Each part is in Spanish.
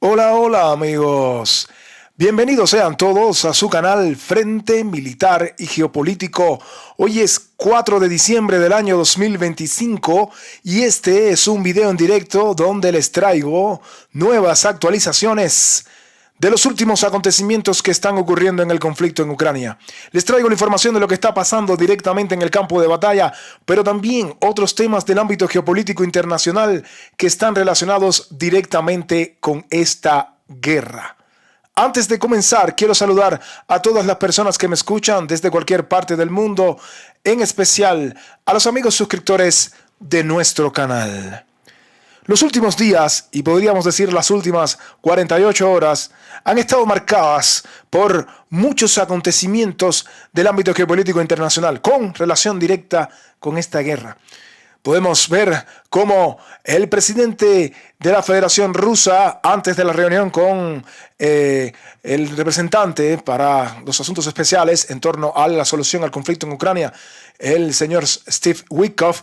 Hola, hola amigos. Bienvenidos sean todos a su canal Frente Militar y Geopolítico. Hoy es 4 de diciembre del año 2025 y este es un video en directo donde les traigo nuevas actualizaciones de los últimos acontecimientos que están ocurriendo en el conflicto en Ucrania. Les traigo la información de lo que está pasando directamente en el campo de batalla, pero también otros temas del ámbito geopolítico internacional que están relacionados directamente con esta guerra. Antes de comenzar, quiero saludar a todas las personas que me escuchan desde cualquier parte del mundo, en especial a los amigos suscriptores de nuestro canal. Los últimos días, y podríamos decir las últimas 48 horas, han estado marcadas por muchos acontecimientos del ámbito geopolítico internacional con relación directa con esta guerra. Podemos ver cómo el presidente de la Federación Rusa, antes de la reunión con el representante para los asuntos especiales en torno a la solución al conflicto en Ucrania, el señor Steve Witkoff,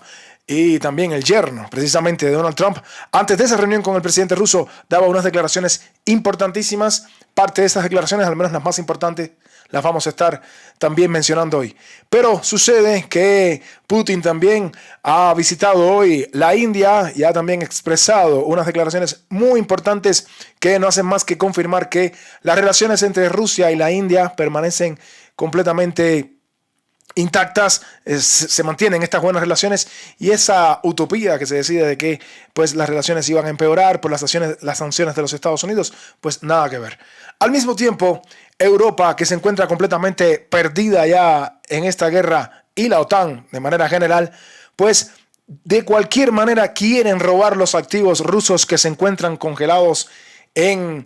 y también el yerno, precisamente, de Donald Trump, antes de esa reunión con el presidente ruso, daba unas declaraciones importantísimas. Parte de esas declaraciones, al menos las más importantes, las vamos a estar también mencionando hoy. Pero sucede que Putin también ha visitado hoy la India y ha también expresado unas declaraciones muy importantes que no hacen más que confirmar que las relaciones entre Rusia y la India permanecen completamente intactas, se mantienen estas buenas relaciones, y esa utopía que se decide de que pues las relaciones iban a empeorar por las sanciones de los Estados Unidos, pues nada que ver. Al mismo tiempo, Europa, que se encuentra completamente perdida ya en esta guerra, y la OTAN de manera general, pues de cualquier manera quieren robar los activos rusos que se encuentran congelados en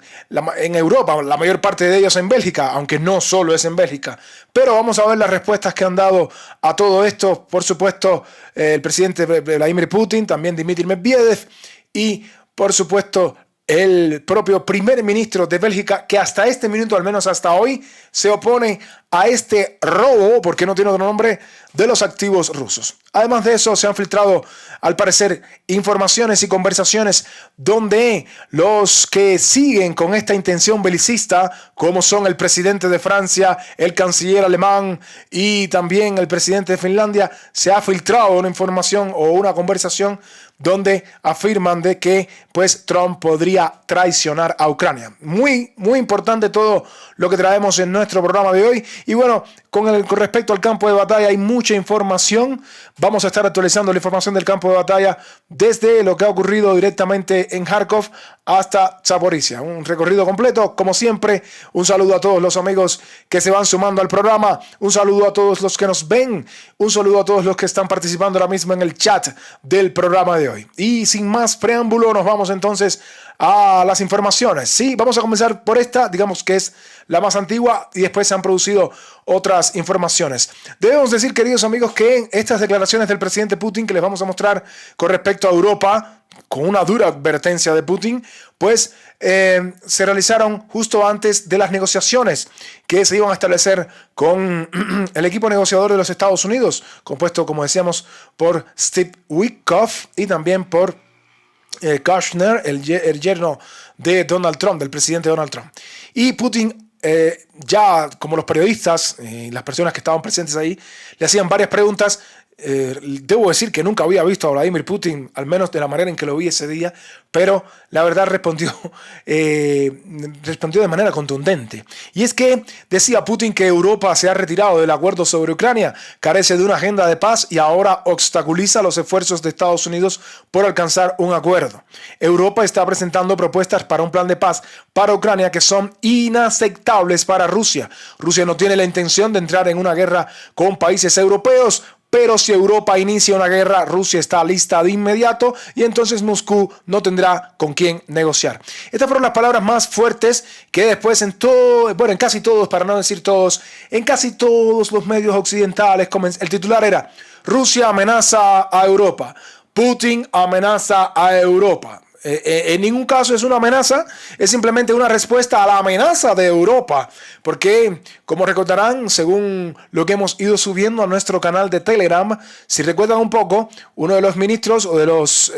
Europa, la mayor parte de ellos en Bélgica, aunque no solo es en Bélgica. Pero vamos a ver las respuestas que han dado a todo esto, por supuesto, el presidente Vladimir Putin, también Dmitry Medvedev y, por supuesto, el propio primer ministro de Bélgica, que hasta este minuto, al menos hasta hoy, se opone a este robo, porque no tiene otro nombre, de los activos rusos. Además de eso, se han filtrado, al parecer, informaciones y conversaciones donde los que siguen con esta intención belicista, como son el presidente de Francia, el canciller alemán y también el presidente de Finlandia, se ha filtrado una información o una conversación donde afirman de que pues Trump podría traicionar a Ucrania. Muy importante todo lo que traemos en nuestro programa de hoy. Y bueno, con respecto al campo de batalla hay mucha información. Vamos a estar actualizando la información del campo de batalla desde lo que ha ocurrido directamente en Kharkov hasta Zaporizhia. Un recorrido completo, como siempre. Un saludo a todos los amigos que se van sumando al programa. Un saludo a todos los que nos ven. Un saludo a todos los que están participando ahora mismo en el chat del programa de hoy. Y sin más preámbulo, nos vamos entonces a las informaciones. Sí, vamos a comenzar por esta, digamos que es la más antigua, y después se han producido otras informaciones. Debemos decir, queridos amigos, que estas declaraciones del presidente Putin que les vamos a mostrar con respecto a Europa, con una dura advertencia de Putin, pues se realizaron justo antes de las negociaciones que se iban a establecer con el equipo negociador de los Estados Unidos, compuesto, como decíamos, por Steve Witkoff y también por Kushner, el yerno de Donald Trump, del presidente Donald Trump. Y Putin, ya como los periodistas y las personas que estaban presentes ahí, le hacían varias preguntas. Debo decir que nunca había visto a Vladimir Putin, al menos de la manera en que lo vi ese día, pero la verdad respondió de manera contundente. Y es que decía Putin que Europa se ha retirado del acuerdo sobre Ucrania, carece de una agenda de paz y ahora obstaculiza los esfuerzos de Estados Unidos por alcanzar un acuerdo. Europa está presentando propuestas para un plan de paz para Ucrania que son inaceptables para Rusia. Rusia no tiene la intención de entrar en una guerra con países europeos, pero si Europa inicia una guerra, Rusia está lista de inmediato y entonces Moscú no tendrá con quién negociar. Estas fueron las palabras más fuertes que después en casi todos, para no decir todos, en casi todos los medios occidentales, el titular era: Rusia amenaza a Europa, Putin amenaza a Europa. En ningún caso es una amenaza, es simplemente una respuesta a la amenaza de Europa, porque, como recordarán, según lo que hemos ido subiendo a nuestro canal de Telegram, si recuerdan un poco, uno de los ministros o de los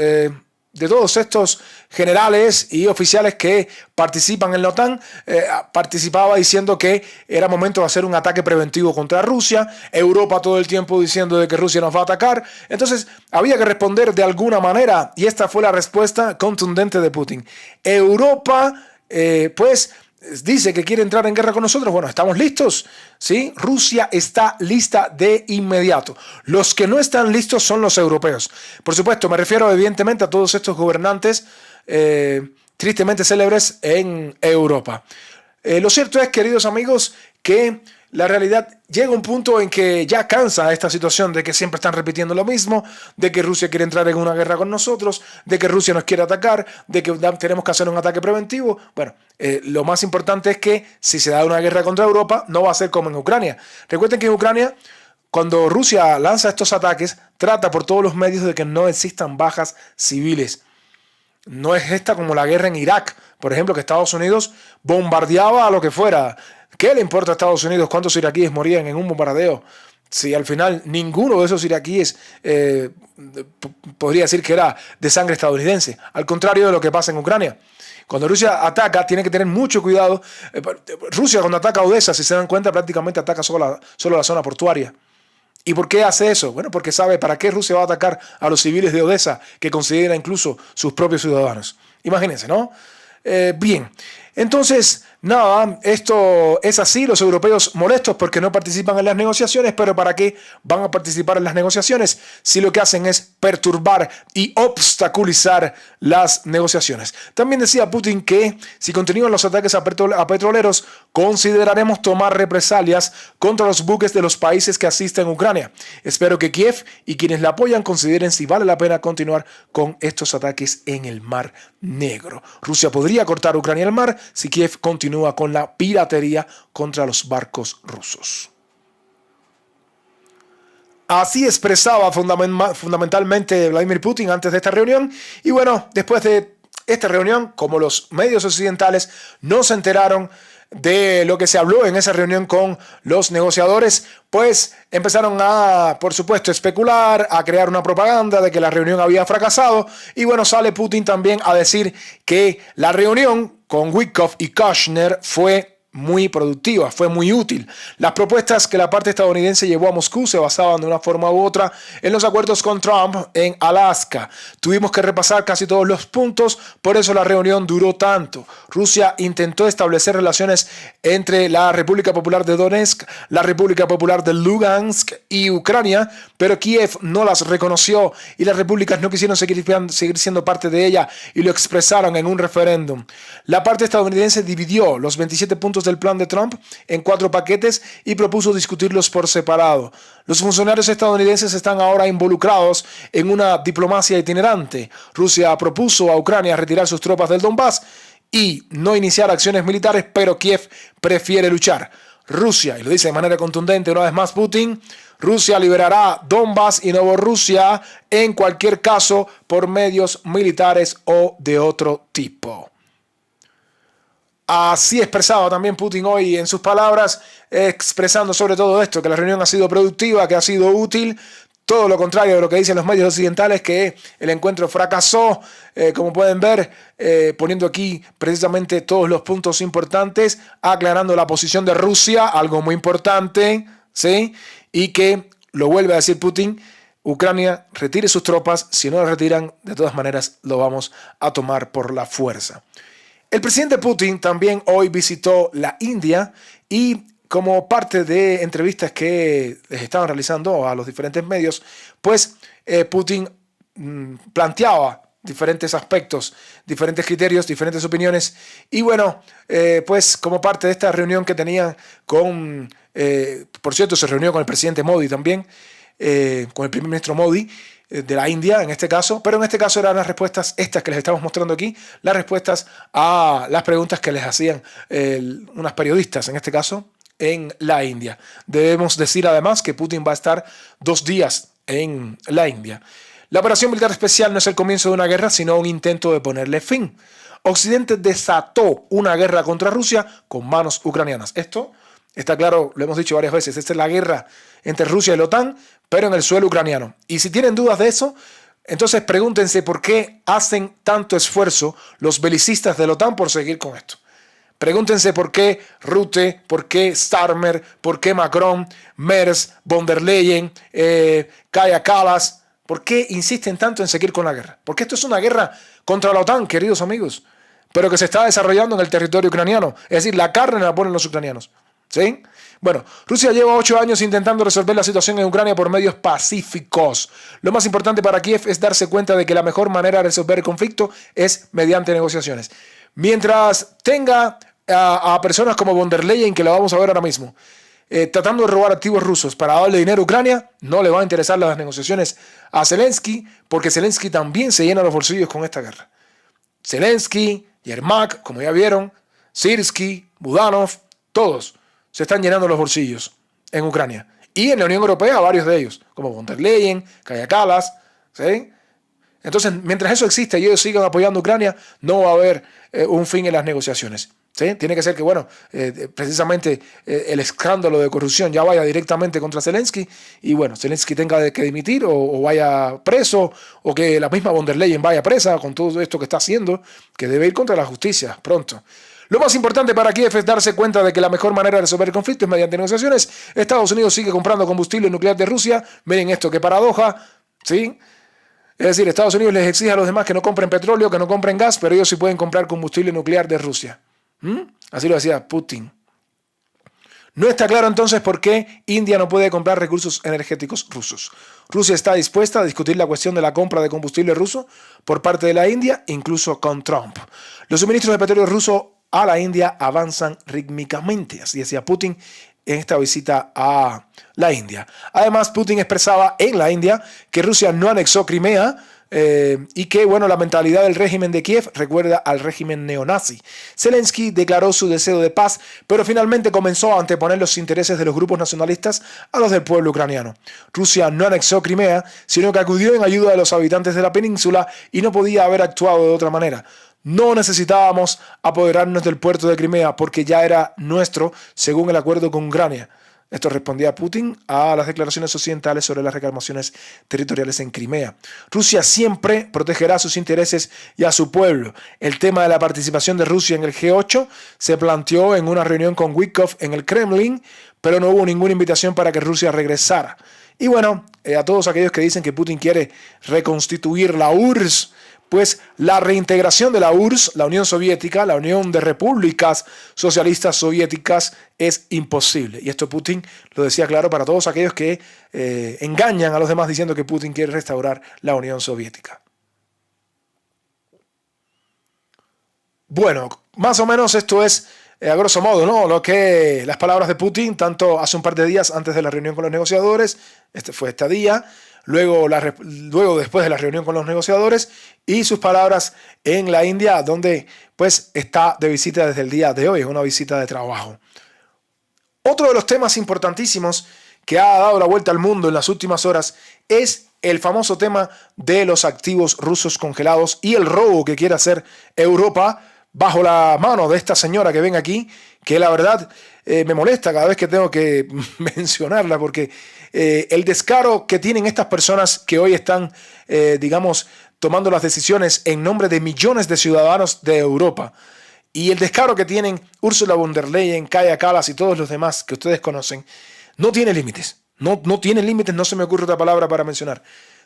de todos estos generales y oficiales que participan en la OTAN, participaba diciendo que era momento de hacer un ataque preventivo contra Rusia. Europa todo el tiempo diciendo de que Rusia nos va a atacar. Entonces había que responder de alguna manera, y esta fue la respuesta contundente de Putin. Europa, pues, dice que quiere entrar en guerra con nosotros. Bueno, ¿estamos listos? ¿Sí? Rusia está lista de inmediato. Los que no están listos son los europeos. Por supuesto, me refiero evidentemente a todos estos gobernantes tristemente célebres en Europa. Lo cierto es, queridos amigos, que la realidad llega a un punto en que ya cansa esta situación de que siempre están repitiendo lo mismo, de que Rusia quiere entrar en una guerra con nosotros, de que Rusia nos quiere atacar, de que tenemos que hacer un ataque preventivo. Bueno, lo más importante es que si se da una guerra contra Europa, no va a ser como en Ucrania. Recuerden que en Ucrania, cuando Rusia lanza estos ataques, trata por todos los medios de que no existan bajas civiles. No es esta como la guerra en Irak, por ejemplo, que Estados Unidos bombardeaba a lo que fuera. ¿Qué le importa a Estados Unidos cuántos iraquíes morían en un bombardeo? Si al final ninguno de esos iraquíes podría decir que era de sangre estadounidense. Al contrario de lo que pasa en Ucrania. Cuando Rusia ataca, tiene que tener mucho cuidado. Rusia cuando ataca a Odessa, si se dan cuenta, prácticamente ataca solo la zona portuaria. ¿Y por qué hace eso? Bueno, porque sabe para qué Rusia va a atacar a los civiles de Odessa, que considera incluso sus propios ciudadanos. Imagínense, ¿no? Bien, entonces, nada, esto es así, los europeos molestos porque no participan en las negociaciones, pero ¿para qué van a participar en las negociaciones si lo que hacen es perturbar y obstaculizar las negociaciones? También decía Putin que si continúan los ataques a petroleros, consideraremos tomar represalias contra los buques de los países que asisten a Ucrania. Espero que Kiev y quienes la apoyan consideren si vale la pena continuar con estos ataques en el Mar Negro. Rusia podría cortar Ucrania al mar si Kiev continúa con la piratería contra los barcos rusos. Así expresaba fundamentalmente Vladimir Putin antes de esta reunión. Y bueno, después de esta reunión, como los medios occidentales no se enteraron de lo que se habló en esa reunión con los negociadores, pues empezaron a, por supuesto, especular, a crear una propaganda de que la reunión había fracasado. Y bueno, sale Putin también a decir que la reunión con Witkoff y Kushner fue muy productiva, fue muy útil. Las propuestas que la parte estadounidense llevó a Moscú se basaban de una forma u otra en los acuerdos con Trump en Alaska. Tuvimos que repasar casi todos los puntos, por eso la reunión duró tanto. Rusia intentó establecer relaciones entre la República Popular de Donetsk, la República Popular de Lugansk y Ucrania, pero Kiev no las reconoció y las repúblicas no quisieron seguir siendo parte de ella y lo expresaron en un referéndum. La parte estadounidense dividió los 27 puntos del plan de Trump en 4 paquetes y propuso discutirlos por separado. Los funcionarios estadounidenses están ahora involucrados en una diplomacia itinerante. Rusia propuso a Ucrania retirar sus tropas del Donbass y no iniciar acciones militares, pero Kiev prefiere luchar. Rusia, y lo dice de manera contundente una vez más Putin, Rusia liberará Donbass y Novorrusia en cualquier caso por medios militares o de otro tipo. Así expresaba también Putin hoy en sus palabras, expresando sobre todo esto, que la reunión ha sido productiva, que ha sido útil, todo lo contrario de lo que dicen los medios occidentales, que el encuentro fracasó, como pueden ver, poniendo aquí precisamente todos los puntos importantes, aclarando la posición de Rusia, algo muy importante, ¿sí? Y que, lo vuelve a decir Putin, Ucrania retire sus tropas, si no las retiran, de todas maneras lo vamos a tomar por la fuerza. El presidente Putin también hoy visitó la India y como parte de entrevistas que les estaban realizando a los diferentes medios, pues Putin planteaba diferentes aspectos, diferentes criterios, diferentes opiniones y bueno, pues como parte de esta reunión que tenían con, por cierto, se reunió con el presidente Modi también, con el primer ministro Modi, de la India en este caso, pero en este caso eran las respuestas estas que les estamos mostrando aquí, las respuestas a las preguntas que les hacían unas periodistas en este caso en la India. Debemos decir además que Putin va a estar 2 días en la India. La operación militar especial no es el comienzo de una guerra, sino un intento de ponerle fin. Occidente desató una guerra contra Rusia con manos ucranianas. Esto está claro, lo hemos dicho varias veces, esta es la guerra entre Rusia y la OTAN, pero en el suelo ucraniano. Y si tienen dudas de eso, Entonces pregúntense por qué hacen tanto esfuerzo los belicistas de la OTAN por seguir con esto. Pregúntense por qué Rutte, por qué Starmer, por qué Macron, Merz, von der Leyen, Kaja Kallas, por qué insisten tanto en seguir con la guerra. Porque esto es una guerra contra la OTAN, queridos amigos, pero que se está desarrollando en el territorio ucraniano. Es decir, la carne la ponen los ucranianos. ¿Sí? Bueno, Rusia lleva 8 años intentando resolver la situación en Ucrania por medios pacíficos. Lo más importante para Kiev es darse cuenta de que la mejor manera de resolver el conflicto es mediante negociaciones. Mientras tenga a personas como von der Leyen, que la vamos a ver ahora mismo, tratando de robar activos rusos para darle dinero a Ucrania, no le va a interesar las negociaciones a Zelensky, porque Zelensky también se llena los bolsillos con esta guerra. Zelensky, Yermak, como ya vieron, Syrskyi, Budanov, todos se están llenando los bolsillos en Ucrania. Y en la Unión Europea, varios de ellos, como von der Leyen, Kaja Kallas, ¿sí? Entonces, mientras eso existe y ellos sigan apoyando a Ucrania, no va a haber un fin en las negociaciones. ¿Sí? Tiene que ser que, bueno, precisamente el escándalo de corrupción ya vaya directamente contra Zelensky y, bueno, Zelensky tenga que dimitir o vaya preso, o que la misma von der Leyen vaya presa con todo esto que está haciendo, que debe ir contra la justicia pronto. Lo más importante para Kiev es darse cuenta de que la mejor manera de resolver el conflicto es mediante negociaciones. Estados Unidos sigue comprando combustible nuclear de Rusia. Miren esto, qué paradoja, ¿sí? Es decir, Estados Unidos les exige a los demás que no compren petróleo, que no compren gas, pero ellos sí pueden comprar combustible nuclear de Rusia. Así lo decía Putin. No está claro entonces por qué India no puede comprar recursos energéticos rusos. Rusia está dispuesta a discutir la cuestión de la compra de combustible ruso por parte de la India, incluso con Trump. Los suministros de petróleo ruso a la India avanzan rítmicamente, así decía Putin en esta visita a la India. Además, Putin expresaba en la India que Rusia no anexó Crimea y que, bueno, la mentalidad del régimen de Kiev recuerda al régimen neonazi. Zelensky declaró su deseo de paz, pero finalmente comenzó a anteponer los intereses de los grupos nacionalistas a los del pueblo ucraniano. Rusia no anexó Crimea, sino que acudió en ayuda de los habitantes de la península y no podía haber actuado de otra manera. No necesitábamos apoderarnos del puerto de Crimea porque ya era nuestro, según el acuerdo con Ucrania. Esto respondía Putin a las declaraciones occidentales sobre las reclamaciones territoriales en Crimea. Rusia siempre protegerá sus intereses y a su pueblo. El tema de la participación de Rusia en el G8 se planteó en una reunión con Witkoff en el Kremlin, pero no hubo ninguna invitación para que Rusia regresara. Y bueno, a todos aquellos que dicen que Putin quiere reconstituir la URSS, pues la reintegración de la URSS, la Unión Soviética, la Unión de Repúblicas Socialistas Soviéticas, es imposible. Y esto Putin lo decía claro para todos aquellos que engañan a los demás diciendo que Putin quiere restaurar la Unión Soviética. Bueno, más o menos esto es, a grosso modo, ¿no?, lo que las palabras de Putin, tanto hace un par de días antes de la reunión con los negociadores, fue este día, luego después de la reunión con los negociadores, y sus palabras en la India, donde pues está de visita desde el día de hoy, es una visita de trabajo. Otro de los temas importantísimos que ha dado la vuelta al mundo en las últimas horas es el famoso tema de los activos rusos congelados y el robo que quiere hacer Europa bajo la mano de esta señora que ven aquí, que la verdad me molesta cada vez que tengo que mencionarla, porque el descaro que tienen estas personas que hoy están, tomando las decisiones en nombre de millones de ciudadanos de Europa, y el descaro que tienen Ursula von der Leyen, Kaja Kallas y todos los demás que ustedes conocen, no tiene límites. No tiene límites, no se me ocurre otra palabra para mencionar.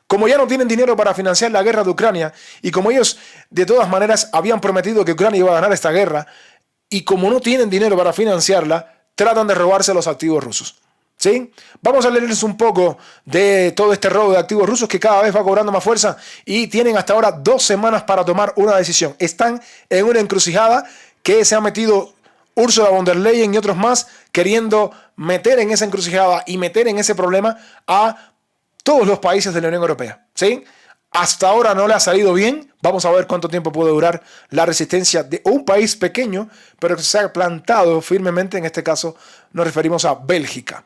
Como ya no tienen dinero para financiar la guerra de Ucrania, y como ellos de todas maneras habían prometido que Ucrania iba a ganar esta guerra, y como no tienen dinero para financiarla, tratan de robarse los activos rusos. ¿Sí? Vamos a leerles un poco de todo este robo de activos rusos que cada vez va cobrando más fuerza y tienen hasta ahora 2 semanas para tomar una decisión. Están en una encrucijada que se ha metido Ursula von der Leyen y otros más queriendo meter en esa encrucijada y meter en ese problema a todos los países de la Unión Europea. ¿Sí? Hasta ahora no le ha salido bien. Vamos a ver cuánto tiempo puede durar la resistencia de un país pequeño, pero que se ha plantado firmemente. En este caso nos referimos a Bélgica.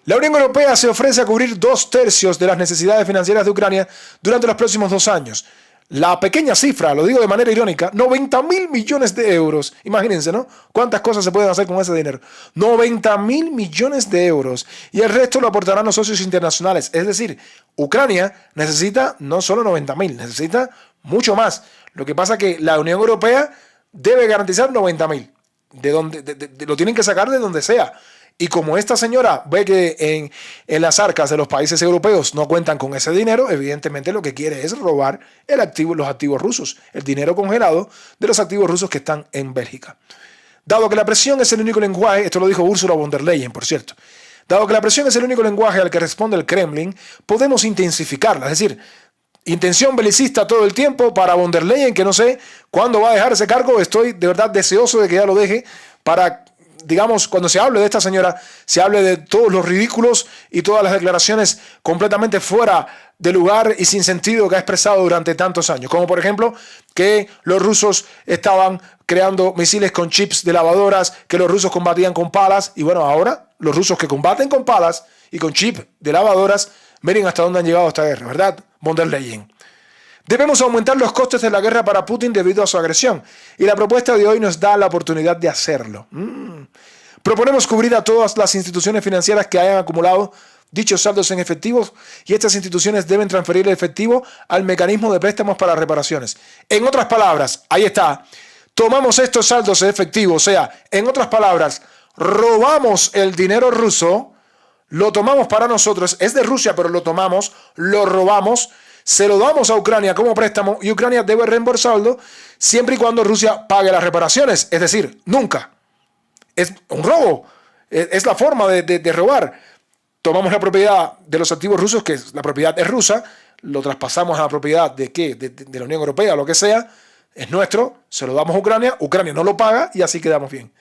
La Unión Europea se ofrece a cubrir 2/3 de las necesidades financieras de Ucrania durante los próximos 2 años. La pequeña cifra, lo digo de manera irónica, 90.000 millones de euros. Imagínense, ¿no? ¿Cuántas cosas se pueden hacer con ese dinero? 90.000 millones de euros. Y el resto lo aportarán los socios internacionales. Es decir, Ucrania necesita no solo 90.000, necesita mucho más. Lo que pasa es que la Unión Europea debe garantizar 90.000. Lo tienen que sacar de donde sea. Y como esta señora ve que en las arcas de los países europeos no cuentan con ese dinero, evidentemente lo que quiere es robar los activos rusos, el dinero congelado de los activos rusos que están en Bélgica. Dado que la presión es el único lenguaje, esto lo dijo Ursula von der Leyen, por cierto, dado que la presión es el único lenguaje al que responde el Kremlin, podemos intensificarla, es decir, intención belicista todo el tiempo para von der Leyen, que no sé cuándo va a dejar ese cargo, estoy de verdad deseoso de que ya lo deje para, digamos, cuando se hable de esta señora, se hable de todos los ridículos y todas las declaraciones completamente fuera de lugar y sin sentido que ha expresado durante tantos años, como por ejemplo que los rusos estaban creando misiles con chips de lavadoras, que los rusos combatían con palas, y bueno, ahora los rusos que combaten con palas y con chips de lavadoras, miren hasta dónde han llegado esta guerra, ¿verdad? Von der Leyen. Debemos aumentar los costes de la guerra para Putin debido a su agresión, y la propuesta de hoy nos da la oportunidad de hacerlo. Proponemos cubrir a todas las instituciones financieras que hayan acumulado dichos saldos en efectivo, y estas instituciones deben transferir el efectivo al mecanismo de préstamos para reparaciones. En otras palabras, ahí está, tomamos estos saldos en efectivo, o sea, en otras palabras, robamos el dinero ruso, lo tomamos para nosotros, es de Rusia, pero lo tomamos, lo robamos, se lo damos a Ucrania como préstamo y Ucrania debe reembolsarlo siempre y cuando Rusia pague las reparaciones, es decir, nunca. Es un robo, es la forma de robar. Tomamos la propiedad de los activos rusos, que la propiedad es rusa, lo traspasamos a la propiedad de ¿qué? De la Unión Europea, lo que sea, es nuestro, se lo damos a Ucrania, Ucrania no lo paga y así quedamos bien.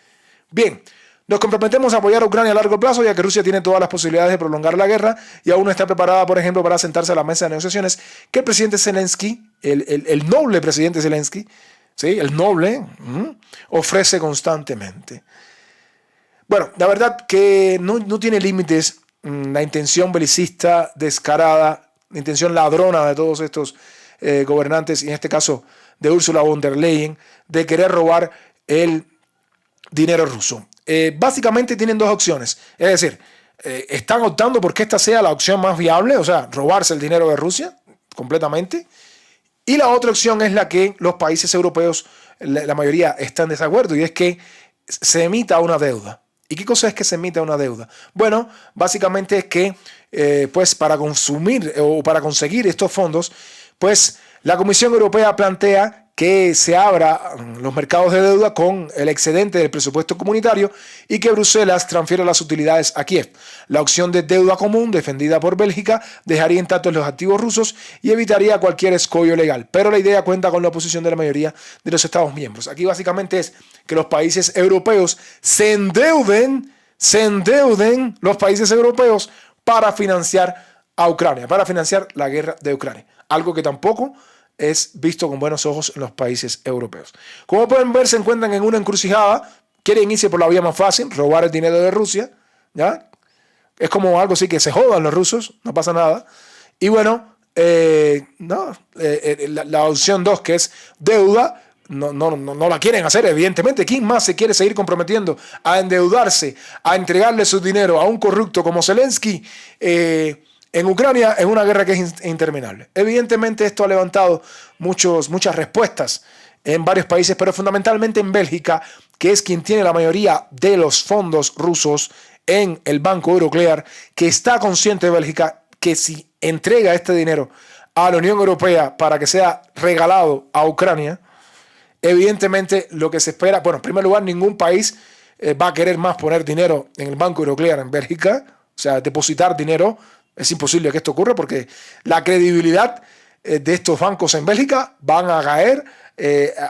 Bien, nos comprometemos a apoyar a Ucrania a largo plazo, ya que Rusia tiene todas las posibilidades de prolongar la guerra y aún no está preparada, por ejemplo, para sentarse a la mesa de negociaciones que el presidente Zelensky, el noble presidente Zelensky, ¿sí? El noble, ofrece constantemente. Bueno, la verdad que no tiene límites la intención belicista descarada, la intención ladrona de todos estos gobernantes, y en este caso de Ursula von der Leyen, de querer robar el dinero ruso. Básicamente tienen dos opciones, es decir, están optando porque esta sea la opción más viable, o sea, robarse el dinero de Rusia completamente, y la otra opción es la que los países europeos, la mayoría, están en desacuerdo, y es que se emita una deuda. ¿Y qué cosa es que se emita una deuda? Bueno, básicamente es que pues para consumir o para conseguir estos fondos, pues la Comisión Europea plantea que se abra los mercados de deuda con el excedente del presupuesto comunitario y que Bruselas transfiera las utilidades a Kiev. La opción de deuda común defendida por Bélgica dejaría intactos los activos rusos y evitaría cualquier escollo legal, pero la idea cuenta con la oposición de la mayoría de los Estados miembros. Aquí básicamente es que los países europeos se endeuden los países europeos para financiar a Ucrania, para financiar la guerra de Ucrania, algo que tampoco es visto con buenos ojos en los países europeos. Como pueden ver, se encuentran en una encrucijada, quieren irse por la vía más fácil, robar el dinero de Rusia, ¿ya? Es como algo así que se jodan los rusos, no pasa nada. Y bueno, la opción 2, que es deuda, no la quieren hacer, evidentemente. ¿Quién más se quiere seguir comprometiendo a endeudarse, a entregarle su dinero a un corrupto como Zelensky en Ucrania, en una guerra que es interminable? Evidentemente esto ha levantado muchas respuestas en varios países, pero fundamentalmente en Bélgica, que es quien tiene la mayoría de los fondos rusos en el Banco Euroclear, que está consciente de Bélgica que si entrega este dinero a la Unión Europea para que sea regalado a Ucrania, evidentemente lo que se espera, bueno, en primer lugar, ningún país va a querer más poner dinero en el Banco Euroclear en Bélgica, o sea, depositar dinero. Es imposible que esto ocurra porque la credibilidad de estos bancos en Bélgica van a caer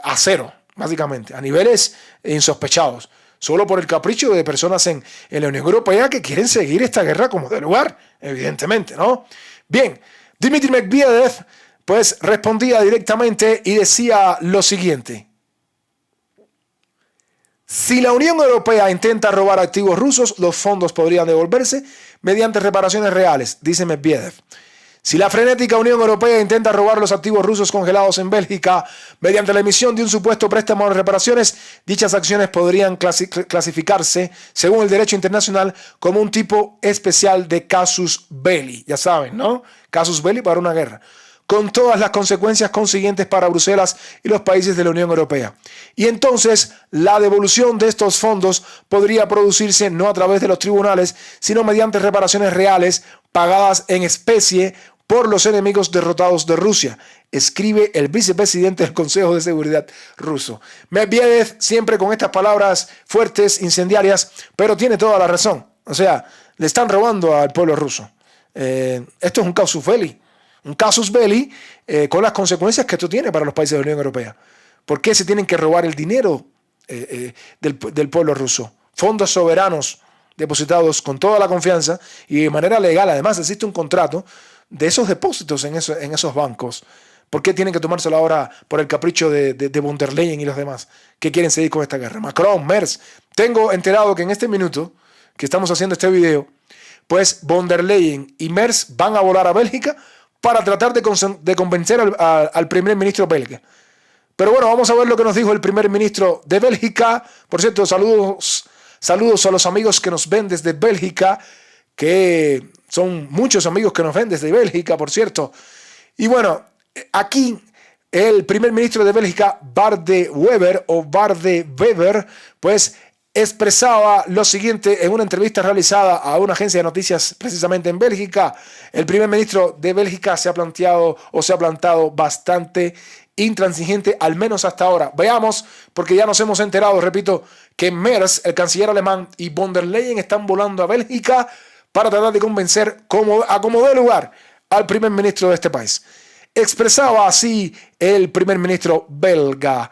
a cero, básicamente, a niveles insospechados, solo por el capricho de personas en la Unión Europea que quieren seguir esta guerra como de lugar, evidentemente, ¿no? Bien, Dmitry Medvedev pues respondía directamente y decía lo siguiente: si la Unión Europea intenta robar activos rusos, los fondos podrían devolverse mediante reparaciones reales, dice Medvedev. Si la frenética Unión Europea intenta robar los activos rusos congelados en Bélgica mediante la emisión de un supuesto préstamo de reparaciones, dichas acciones podrían clasificarse, según el derecho internacional, como un tipo especial de casus belli. Ya saben, ¿no? Casus belli para una guerra, con todas las consecuencias consiguientes para Bruselas y los países de la Unión Europea. Y entonces la devolución de estos fondos podría producirse no a través de los tribunales, sino mediante reparaciones reales pagadas en especie por los enemigos derrotados de Rusia, escribe el vicepresidente del Consejo de Seguridad ruso. Medvedev siempre con estas palabras fuertes, incendiarias, pero tiene toda la razón. O sea, le están robando al pueblo ruso. Esto es un casus belli. Un casus belli con las consecuencias que esto tiene para los países de la Unión Europea. ¿Por qué se tienen que robar el dinero del pueblo ruso? Fondos soberanos depositados con toda la confianza y de manera legal. Además, existe un contrato de esos depósitos en esos bancos. ¿Por qué tienen que tomárselo ahora por el capricho de von der Leyen y los demás que quieren seguir con esta guerra? Macron, Merz. Tengo enterado que en este minuto que estamos haciendo este video, pues von der Leyen y Merz van a volar a Bélgica para tratar de convencer al primer ministro belga. Pero bueno, vamos a ver lo que nos dijo el primer ministro de Bélgica. Por cierto, saludos a los amigos que nos ven desde Bélgica, que son muchos amigos que nos ven desde Bélgica, por cierto. Y bueno, aquí el primer ministro de Bélgica, Bart de Wever, pues expresaba lo siguiente en una entrevista realizada a una agencia de noticias precisamente en Bélgica. El primer ministro de Bélgica se ha plantado bastante intransigente, al menos hasta ahora. Veamos, porque ya nos hemos enterado, repito, que Merz, el canciller alemán, y von der Leyen están volando a Bélgica para tratar de convencer a como dé lugar al primer ministro de este país. Expresaba así el primer ministro belga: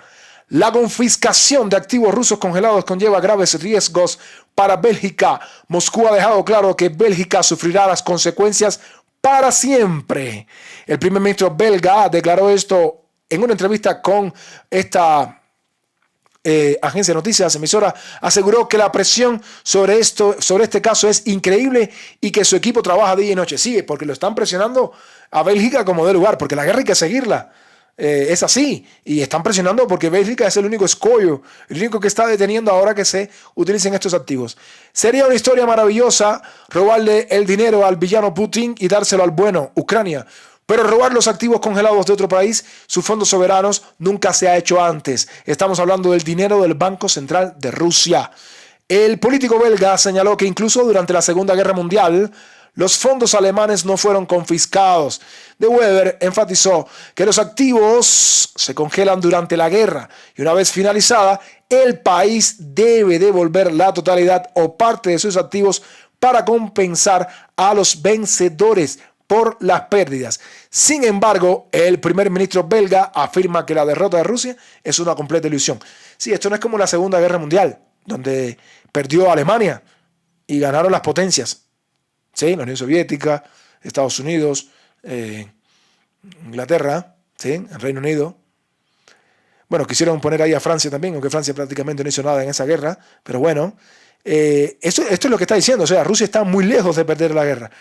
la confiscación de activos rusos congelados conlleva graves riesgos para Bélgica. Moscú ha dejado claro que Bélgica sufrirá las consecuencias para siempre. El primer ministro belga declaró esto en una entrevista con esta agencia de noticias, emisora. Aseguró que la presión sobre este caso es increíble y que su equipo trabaja día y noche. Sí, porque lo están presionando a Bélgica como de lugar, porque la guerra hay que seguirla. Es así, y están presionando porque Bélgica es el único escollo, el único que está deteniendo ahora que se utilicen estos activos. Sería una historia maravillosa robarle el dinero al villano Putin y dárselo al bueno, Ucrania. Pero robar los activos congelados de otro país, sus fondos soberanos, nunca se ha hecho antes. Estamos hablando del dinero del Banco Central de Rusia. El político belga señaló que incluso durante la Segunda Guerra Mundial, los fondos alemanes no fueron confiscados. De Wever enfatizó que los activos se congelan durante la guerra y una vez finalizada, el país debe devolver la totalidad o parte de sus activos para compensar a los vencedores por las pérdidas. Sin embargo, el primer ministro belga afirma que la derrota de Rusia es una completa ilusión. Sí, esto no es como la Segunda Guerra Mundial, donde perdió Alemania y ganaron las potencias. Sí, la Unión Soviética, Estados Unidos, Inglaterra, ¿sí? El Reino Unido. Bueno, quisieron poner ahí a Francia también, aunque Francia prácticamente no hizo nada en esa guerra, pero bueno, esto es lo que está diciendo. O sea, Rusia está muy lejos de perder la guerra.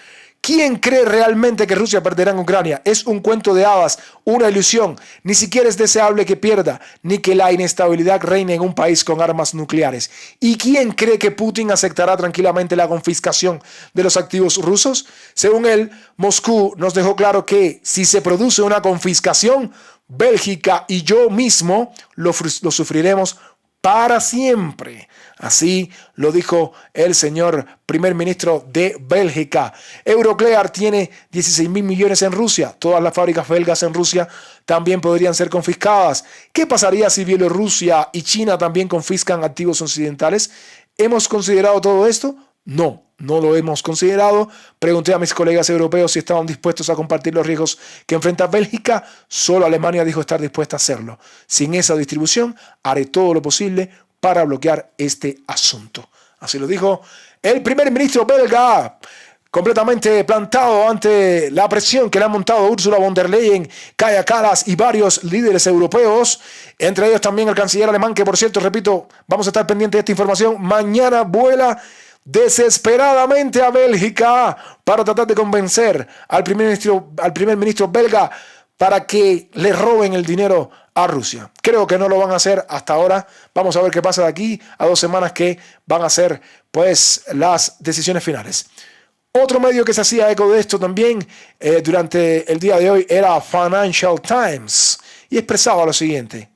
¿Quién cree realmente que Rusia perderá en Ucrania? Es un cuento de hadas, una ilusión. Ni siquiera es deseable que pierda, ni que la inestabilidad reine en un país con armas nucleares. ¿Y quién cree que Putin aceptará tranquilamente la confiscación de los activos rusos? Según él, Moscú nos dejó claro que si se produce una confiscación, Bélgica y yo mismo lo sufriremos para siempre. Así lo dijo el señor primer ministro de Bélgica. Euroclear tiene 16.000 millones en Rusia. Todas las fábricas belgas en Rusia también podrían ser confiscadas. ¿Qué pasaría si Bielorrusia y China también confiscan activos occidentales? ¿Hemos considerado todo esto? No lo hemos considerado. Pregunté a mis colegas europeos si estaban dispuestos a compartir los riesgos que enfrenta Bélgica. Solo Alemania dijo estar dispuesta a hacerlo. Sin esa distribución, haré todo lo posible para bloquear este asunto. Así lo dijo el primer ministro belga, completamente plantado ante la presión que le han montado Ursula von der Leyen, Kaja Kallas y varios líderes europeos, entre ellos también el canciller alemán, que por cierto, repito, vamos a estar pendientes de esta información. Mañana vuela desesperadamente a Bélgica para tratar de convencer al primer ministro belga para que le roben el dinero a Rusia. Creo que no lo van a hacer hasta ahora. Vamos a ver qué pasa de aquí a 2 semanas que van a ser pues las decisiones finales. Otro medio que se hacía eco de esto también durante el día de hoy era Financial Times y expresaba lo siguiente.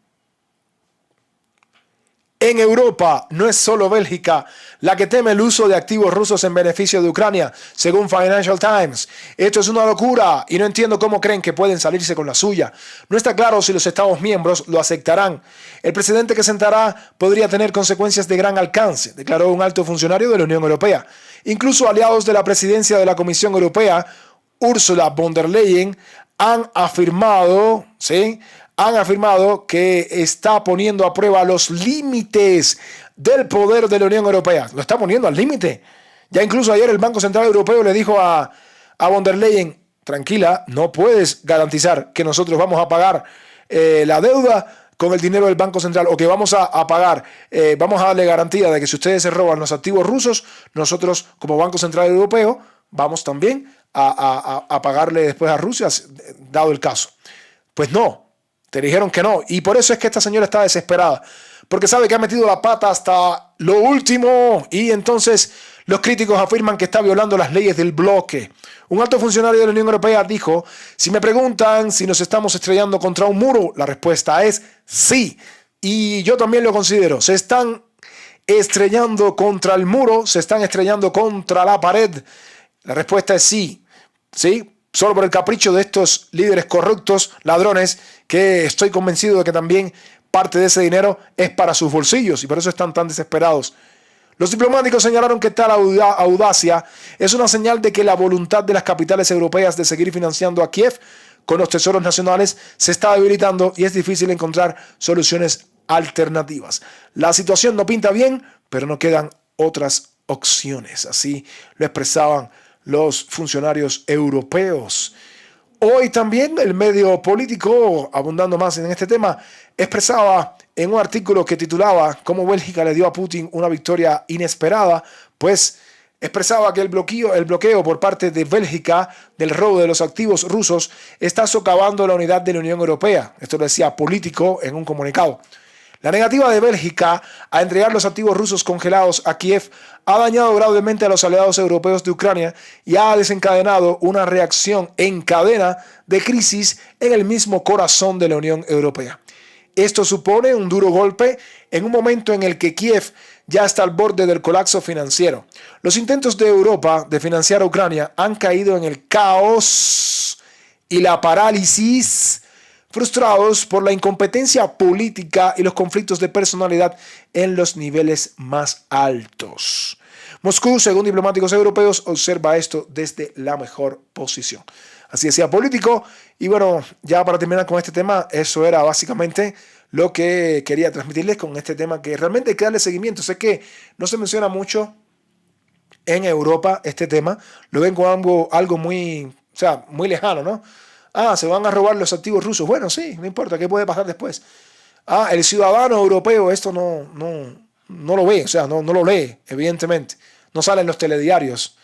En Europa no es solo Bélgica la que teme el uso de activos rusos en beneficio de Ucrania, según Financial Times. Esto es una locura y no entiendo cómo creen que pueden salirse con la suya. No está claro si los Estados miembros lo aceptarán. El precedente que sentará podría tener consecuencias de gran alcance, declaró un alto funcionario de la Unión Europea. Incluso aliados de la presidencia de la Comisión Europea, Ursula von der Leyen, han afirmado que está poniendo a prueba los límites del poder de la Unión Europea. Lo está poniendo al límite. Ya incluso ayer el Banco Central Europeo le dijo a von der Leyen, tranquila, no puedes garantizar que nosotros vamos a pagar la deuda con el dinero del Banco Central o que vamos a pagar, vamos a darle garantía de que si ustedes se roban los activos rusos, nosotros como Banco Central Europeo vamos también a pagarle después a Rusia, dado el caso. Pues no. Te dijeron que no. Y por eso es que esta señora está desesperada. Porque sabe que ha metido la pata hasta lo último. Y entonces los críticos afirman que está violando las leyes del bloque. Un alto funcionario de la Unión Europea dijo, si me preguntan si nos estamos estrellando contra un muro, la respuesta es sí. Y yo también lo considero. Se están estrellando contra el muro, se están estrellando contra la pared. La respuesta es sí. ¿Sí? Solo por el capricho de estos líderes corruptos, ladrones, que estoy convencido de que también parte de ese dinero es para sus bolsillos y por eso están tan desesperados. Los diplomáticos señalaron que tal audacia es una señal de que la voluntad de las capitales europeas de seguir financiando a Kiev con los tesoros nacionales se está debilitando y es difícil encontrar soluciones alternativas. La situación no pinta bien, pero no quedan otras opciones. Así lo expresaban los funcionarios europeos. Hoy también el medio político, abundando más en este tema, expresaba en un artículo que titulaba «Cómo Bélgica le dio a Putin una victoria inesperada», pues expresaba que el bloqueo por parte de Bélgica del robo de los activos rusos está socavando la unidad de la Unión Europea. Esto lo decía Político en un comunicado. La negativa de Bélgica a entregar los activos rusos congelados a Kiev ha dañado gravemente a los aliados europeos de Ucrania y ha desencadenado una reacción en cadena de crisis en el mismo corazón de la Unión Europea. Esto supone un duro golpe en un momento en el que Kiev ya está al borde del colapso financiero. Los intentos de Europa de financiar a Ucrania han caído en el caos y la parálisis, frustrados por la incompetencia política y los conflictos de personalidad en los niveles más altos. Moscú, según diplomáticos europeos, observa esto desde la mejor posición. Así decía Político. Y bueno, ya para terminar con este tema, eso era básicamente lo que quería transmitirles con este tema, que realmente hay que darle seguimiento. Sé que no se menciona mucho en Europa este tema, lo ven como algo muy lejano, ¿no? Se van a robar los activos rusos. Bueno, sí, no importa, ¿qué puede pasar después? El ciudadano europeo esto no lo ve, no lo lee, evidentemente. No sale en los telediarios.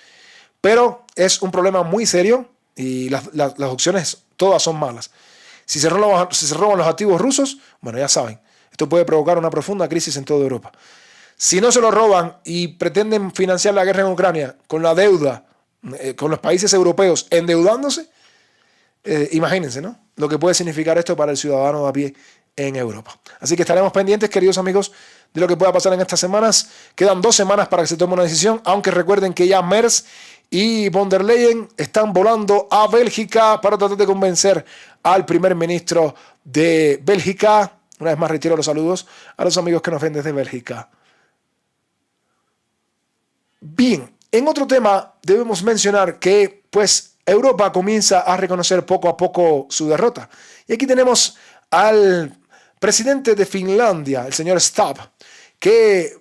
Pero es un problema muy serio y las opciones todas son malas. Si se roban los activos rusos, bueno, ya saben, esto puede provocar una profunda crisis en toda Europa. Si no se lo roban y pretenden financiar la guerra en Ucrania con la deuda, con los países europeos endeudándose, imagínense, ¿no?, lo que puede significar esto para el ciudadano de a pie en Europa. Así que estaremos pendientes, queridos amigos, de lo que pueda pasar en estas semanas. Quedan 2 semanas para que se tome una decisión, aunque recuerden que ya Merz y von der Leyen están volando a Bélgica para tratar de convencer al primer ministro de Bélgica. Una vez más retiro los saludos a los amigos que nos ven desde Bélgica. Bien, en otro tema debemos mencionar que pues Europa comienza a reconocer poco a poco su derrota. Y aquí tenemos al presidente de Finlandia, el señor Stubb, que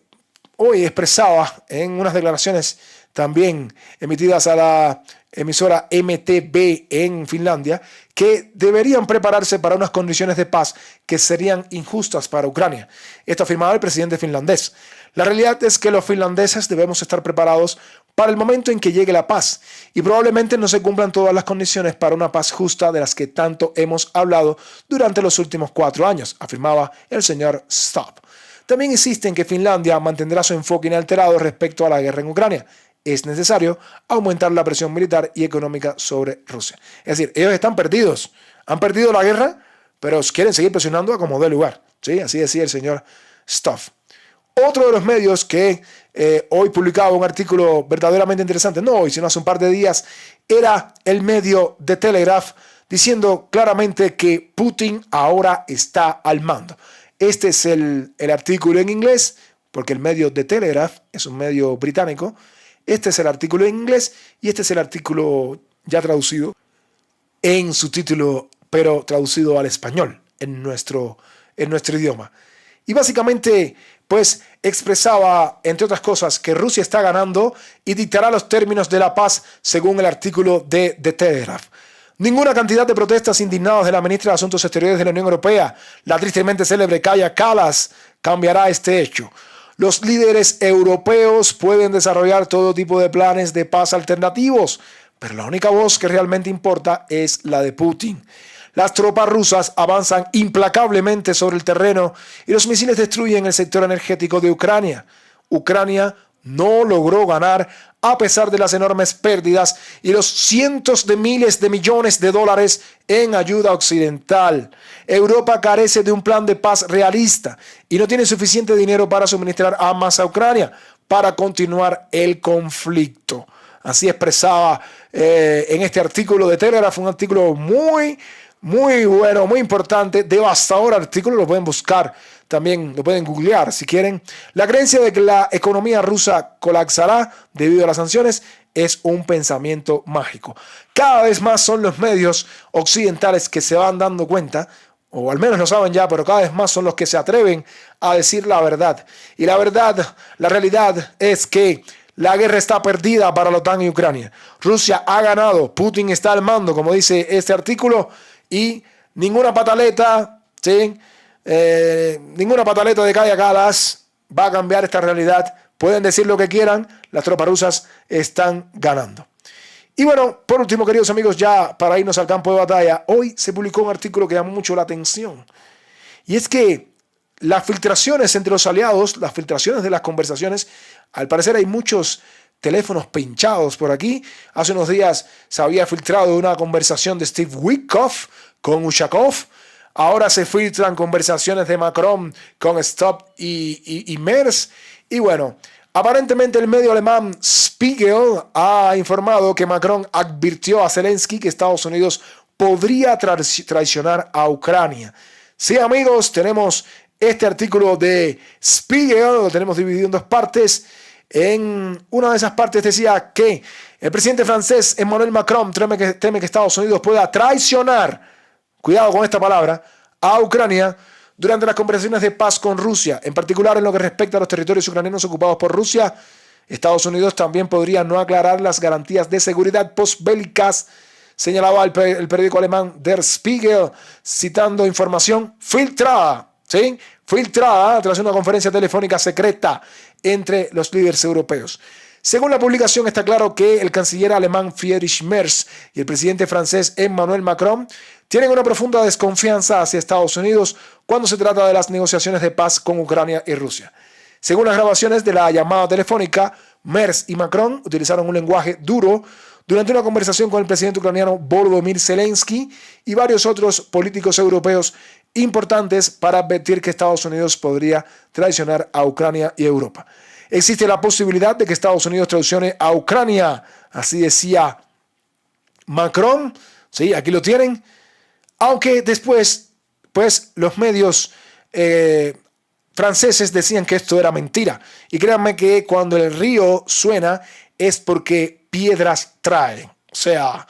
hoy expresaba en unas declaraciones también emitidas a la emisora MTV en Finlandia, que deberían prepararse para unas condiciones de paz que serían injustas para Ucrania. Esto afirmaba el presidente finlandés. La realidad es que los finlandeses debemos estar preparados para el momento en que llegue la paz y probablemente no se cumplan todas las condiciones para una paz justa de las que tanto hemos hablado durante los últimos 4 años, afirmaba el señor Stubb. También insiste en que Finlandia mantendrá su enfoque inalterado respecto a la guerra en Ucrania. Es necesario aumentar la presión militar y económica sobre Rusia. Es decir, ellos están perdidos, han perdido la guerra, pero quieren seguir presionando a como dé lugar. ¿Sí? Así decía el señor Stubb. Otro de los medios que hoy publicaba un artículo verdaderamente interesante, no hoy, sino hace un par de días, era el medio The Telegraph, diciendo claramente que Putin ahora está al mando. Este es el artículo en inglés, porque el medio The Telegraph es un medio británico. Este es el artículo en inglés y este es el artículo ya traducido en su título, pero traducido al español, en nuestro idioma. Y básicamente, pues expresaba, entre otras cosas, que Rusia está ganando y dictará los términos de la paz según el artículo de The Telegraph. Ninguna cantidad de protestas indignadas de la ministra de Asuntos Exteriores de la Unión Europea, la tristemente célebre Kaja Kallas, cambiará este hecho. Los líderes europeos pueden desarrollar todo tipo de planes de paz alternativos, pero la única voz que realmente importa es la de Putin. Las tropas rusas avanzan implacablemente sobre el terreno y los misiles destruyen el sector energético de Ucrania. Ucrania no logró ganar a pesar de las enormes pérdidas y los cientos de miles de millones de dólares en ayuda occidental. Europa carece de un plan de paz realista y no tiene suficiente dinero para suministrar armas a Ucrania para continuar el conflicto. Así expresaba en este artículo de Telegraph, un artículo muy bueno, muy importante, devastador artículo, lo pueden buscar, también lo pueden googlear si quieren. La creencia de que la economía rusa colapsará debido a las sanciones es un pensamiento mágico. Cada vez más son los medios occidentales que se van dando cuenta, o al menos lo saben ya, pero cada vez más son los que se atreven a decir la verdad. Y la verdad, la realidad es que la guerra está perdida para la OTAN y Ucrania. Rusia ha ganado, Putin está al mando, como dice este artículo, y ninguna pataleta, ¿sí? Ninguna pataleta de Kaja Kallas va a cambiar esta realidad. Pueden decir lo que quieran, las tropas rusas están ganando. Y bueno, por último, queridos amigos, ya para irnos al campo de batalla, hoy se publicó un artículo que llamó mucho la atención. Y es que las filtraciones entre los aliados, las filtraciones de las conversaciones, al parecer hay muchos teléfonos pinchados por aquí. Hace unos días se había filtrado una conversación de Steve Witkoff con Ushakov. Ahora se filtran conversaciones de Macron con Stubb y Merz. Y bueno, aparentemente el medio alemán Spiegel ha informado que Macron advirtió a Zelensky que Estados Unidos podría traicionar a Ucrania. Sí, amigos, tenemos este artículo de Spiegel, lo tenemos dividido en 2 partes. En una de esas partes decía que el presidente francés Emmanuel Macron teme que Estados Unidos pueda traicionar, cuidado con esta palabra, a Ucrania durante las conversaciones de paz con Rusia, en particular en lo que respecta a los territorios ucranianos ocupados por Rusia. Estados Unidos también podría no aclarar las garantías de seguridad postbélicas, señalaba el periódico alemán Der Spiegel, citando información filtrada, ¿sí? Filtrada tras una conferencia telefónica secreta entre los líderes europeos. Según la publicación, está claro que el canciller alemán Friedrich Merz y el presidente francés Emmanuel Macron tienen una profunda desconfianza hacia Estados Unidos cuando se trata de las negociaciones de paz con Ucrania y Rusia. Según las grabaciones de la llamada telefónica, Merz y Macron utilizaron un lenguaje duro durante una conversación con el presidente ucraniano Volodymyr Zelensky y varios otros políticos europeos importantes para advertir que Estados Unidos podría traicionar a Ucrania y Europa. Existe la posibilidad de que Estados Unidos traicione a Ucrania, así decía Macron. Sí, aquí lo tienen. Aunque después, pues los medios franceses decían que esto era mentira. Y créanme que cuando el río suena es porque piedras traen. O sea,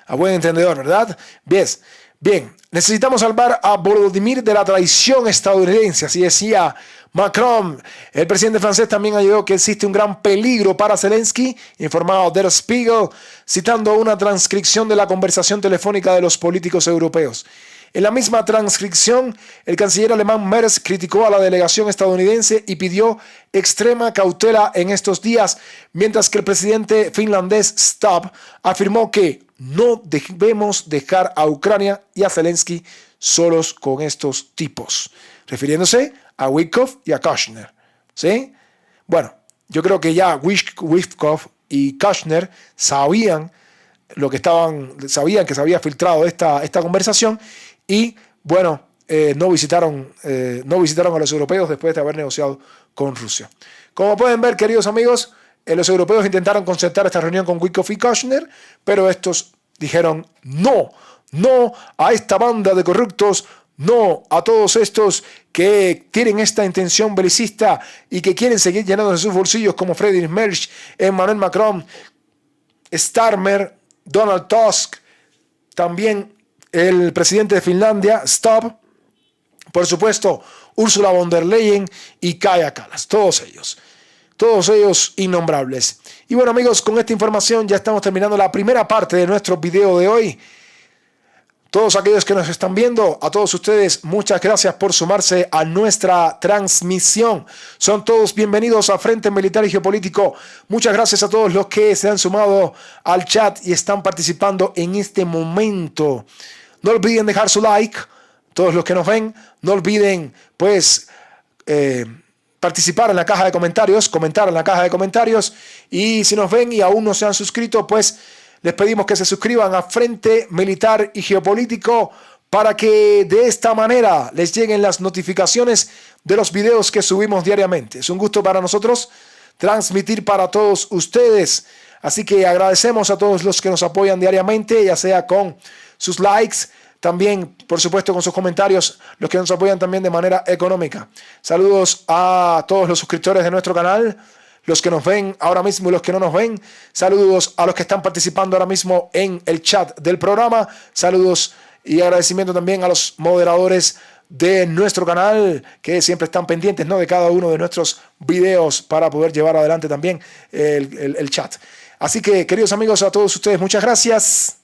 a buen entendedor, ¿verdad? Bien, necesitamos salvar a Volodymyr de la traición estadounidense, así decía Macron, el presidente francés, también añadió que existe un gran peligro para Zelensky, informado Der Spiegel, citando una transcripción de la conversación telefónica de los políticos europeos. En la misma transcripción, el canciller alemán Merz criticó a la delegación estadounidense y pidió extrema cautela en estos días, mientras que el presidente finlandés Stubb afirmó que no debemos dejar a Ucrania y a Zelensky solos con estos tipos, refiriéndose a Witkoff y a Kushner. ¿Sí? Bueno, yo creo que ya Witkoff y Kushner sabían que se había filtrado esta conversación y, bueno, no visitaron a los europeos después de haber negociado con Rusia. Como pueden ver, queridos amigos, los europeos intentaron concertar esta reunión con Witkoff y Kushner, pero estos dijeron no a esta banda de corruptos, no a todos estos que tienen esta intención belicista y que quieren seguir llenando sus bolsillos, como Friedrich Merz, Emmanuel Macron, Starmer, Donald Tusk, también el presidente de Finlandia, Stubb, por supuesto, Ursula von der Leyen y Kaja Kallas, todos ellos innombrables. Y bueno, amigos, con esta información ya estamos terminando la primera parte de nuestro video de hoy. Todos aquellos que nos están viendo, a todos ustedes, muchas gracias por sumarse a nuestra transmisión. Son todos bienvenidos a Frente Militar y Geopolítico. Muchas gracias a todos los que se han sumado al chat y están participando en este momento. No olviden dejar su like, todos los que nos ven. No olviden, pues, participar en la caja de comentarios, comentar en la caja de comentarios. Y si nos ven y aún no se han suscrito, pues les pedimos que se suscriban a Frente Militar y Geopolítico para que de esta manera les lleguen las notificaciones de los videos que subimos diariamente. Es un gusto para nosotros transmitir para todos ustedes. Así que agradecemos a todos los que nos apoyan diariamente, ya sea con sus likes, también, por supuesto, con sus comentarios, los que nos apoyan también de manera económica. Saludos a todos los suscriptores de nuestro canal, los que nos ven ahora mismo y los que no nos ven. Saludos a los que están participando ahora mismo en el chat del programa. Saludos y agradecimiento también a los moderadores de nuestro canal que siempre están pendientes, ¿no?, de cada uno de nuestros videos para poder llevar adelante también el chat. Así que, queridos amigos, a todos ustedes, muchas gracias.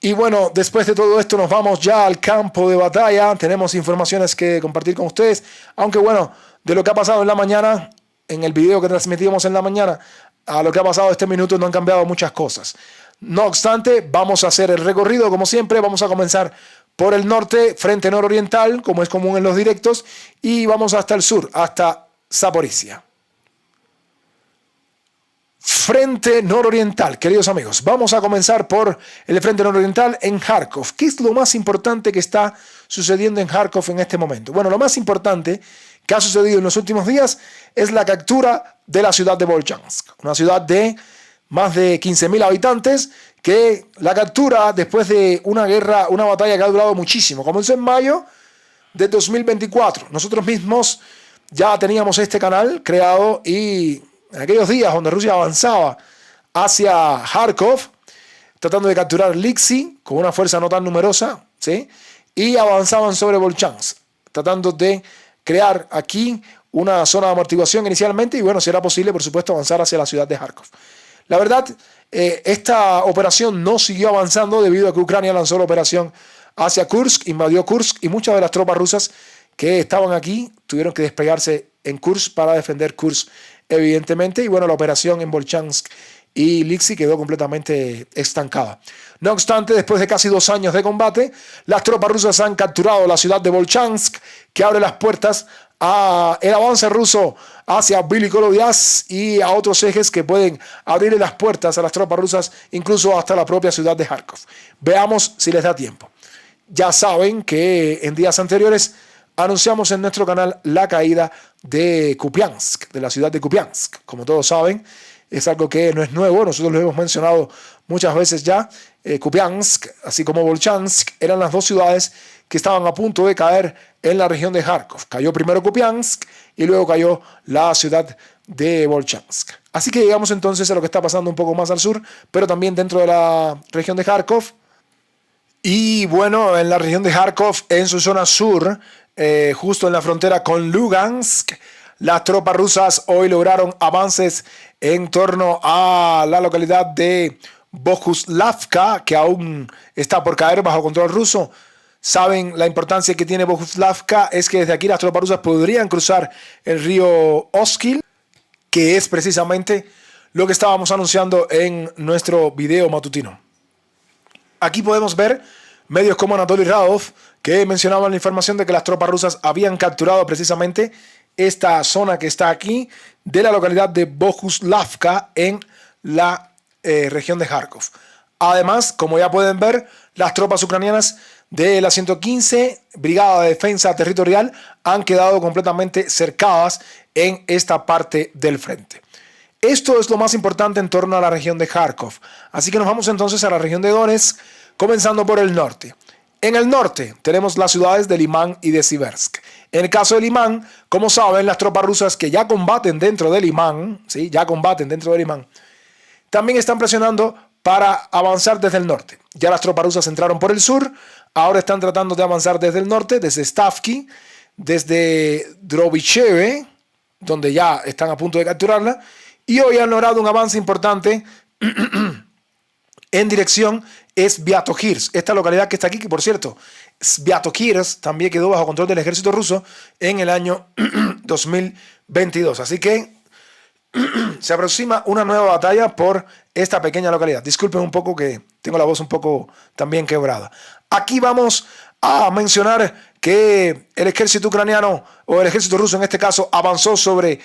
Y bueno, después de todo esto nos vamos ya al campo de batalla. Tenemos informaciones que compartir con ustedes, aunque bueno, de lo que ha pasado en la mañana, en el video que transmitimos en la mañana, a lo que ha pasado este minuto no han cambiado muchas cosas. No obstante, vamos a hacer el recorrido como siempre. Vamos a comenzar por el norte, frente nororiental, como es común en los directos, y vamos hasta el sur, hasta Zaporizhia. Frente nororiental, queridos amigos. Vamos a comenzar por el frente nororiental en Kharkov. ¿Qué es lo más importante que está sucediendo en Kharkov en este momento? Bueno, lo más importante que ha sucedido en los últimos días es la captura de la ciudad de Volchansk, una ciudad de más de 15.000 habitantes, que la captura después de una guerra, una batalla que ha durado muchísimo. Comenzó en mayo de 2024. Nosotros mismos ya teníamos este canal creado y en aquellos días donde Rusia avanzaba hacia Kharkov, tratando de capturar Liksi con una fuerza no tan numerosa, ¿sí?, y avanzaban sobre Volchansk, tratando de crear aquí una zona de amortiguación inicialmente y, bueno, si era posible, por supuesto, avanzar hacia la ciudad de Kharkov. La verdad, esta operación no siguió avanzando debido a que Ucrania lanzó la operación hacia Kursk, invadió Kursk, y muchas de las tropas rusas que estaban aquí tuvieron que despegarse en Kursk para defender Kursk, evidentemente, y bueno, la operación en Volchansk y Liksi quedó completamente estancada. No obstante, después de casi 2 años de combate, las tropas rusas han capturado la ciudad de Volchansk, que abre las puertas a el avance ruso hacia Velikolovyazk y a otros ejes que pueden abrirle las puertas a las tropas rusas, incluso hasta la propia ciudad de Kharkov. Veamos si les da tiempo. Ya saben que en días anteriores anunciamos en nuestro canal la caída de Kupiansk, de la ciudad de Kupiansk. Como todos saben, es algo que no es nuevo, nosotros lo hemos mencionado muchas veces ya. Kupiansk, así como Volchansk, eran las dos ciudades que estaban a punto de caer en la región de Kharkov. Cayó primero Kupiansk y luego cayó la ciudad de Volchansk. Así que llegamos entonces a lo que está pasando un poco más al sur, pero también dentro de la región de Kharkov. Y bueno, en la región de Kharkov, en su zona sur, justo en la frontera con Lugansk. Las tropas rusas hoy lograron avances en torno a la localidad de Bohuslavka, que aún está por caer bajo control ruso. Saben la importancia que tiene Bohuslavka, es que desde aquí las tropas rusas podrían cruzar el río Oskil, que es precisamente lo que estábamos anunciando en nuestro video matutino. Aquí podemos ver medios como Anatoly Radov, que mencionaban la información de que las tropas rusas habían capturado precisamente esta zona que está aquí, de la localidad de Bohuslavka, en la región de Kharkov. Además, como ya pueden ver, las tropas ucranianas de la 115 Brigada de Defensa Territorial han quedado completamente cercadas en esta parte del frente. Esto es lo más importante en torno a la región de Kharkov. Así que nos vamos entonces a la región de Donetsk, comenzando por el norte. En el norte tenemos las ciudades de Limán y de Siversk. En el caso de Limán, como saben, las tropas rusas que ya combaten dentro de Limán, ¿sí? También están presionando para avanzar desde el norte. Ya las tropas rusas entraron por el sur, ahora están tratando de avanzar desde el norte, desde Stavki, desde Drobicheve, donde ya están a punto de capturarla, y hoy han logrado un avance importante en dirección Sviatohirsk, esta localidad que está aquí, que por cierto, Sviatohirsk también quedó bajo control del ejército ruso en el año 2022. Así que se aproxima una nueva batalla por esta pequeña localidad. Disculpen un poco que tengo la voz un poco también quebrada. Aquí vamos a mencionar que el ejército ucraniano, o el ejército ruso en este caso, avanzó sobre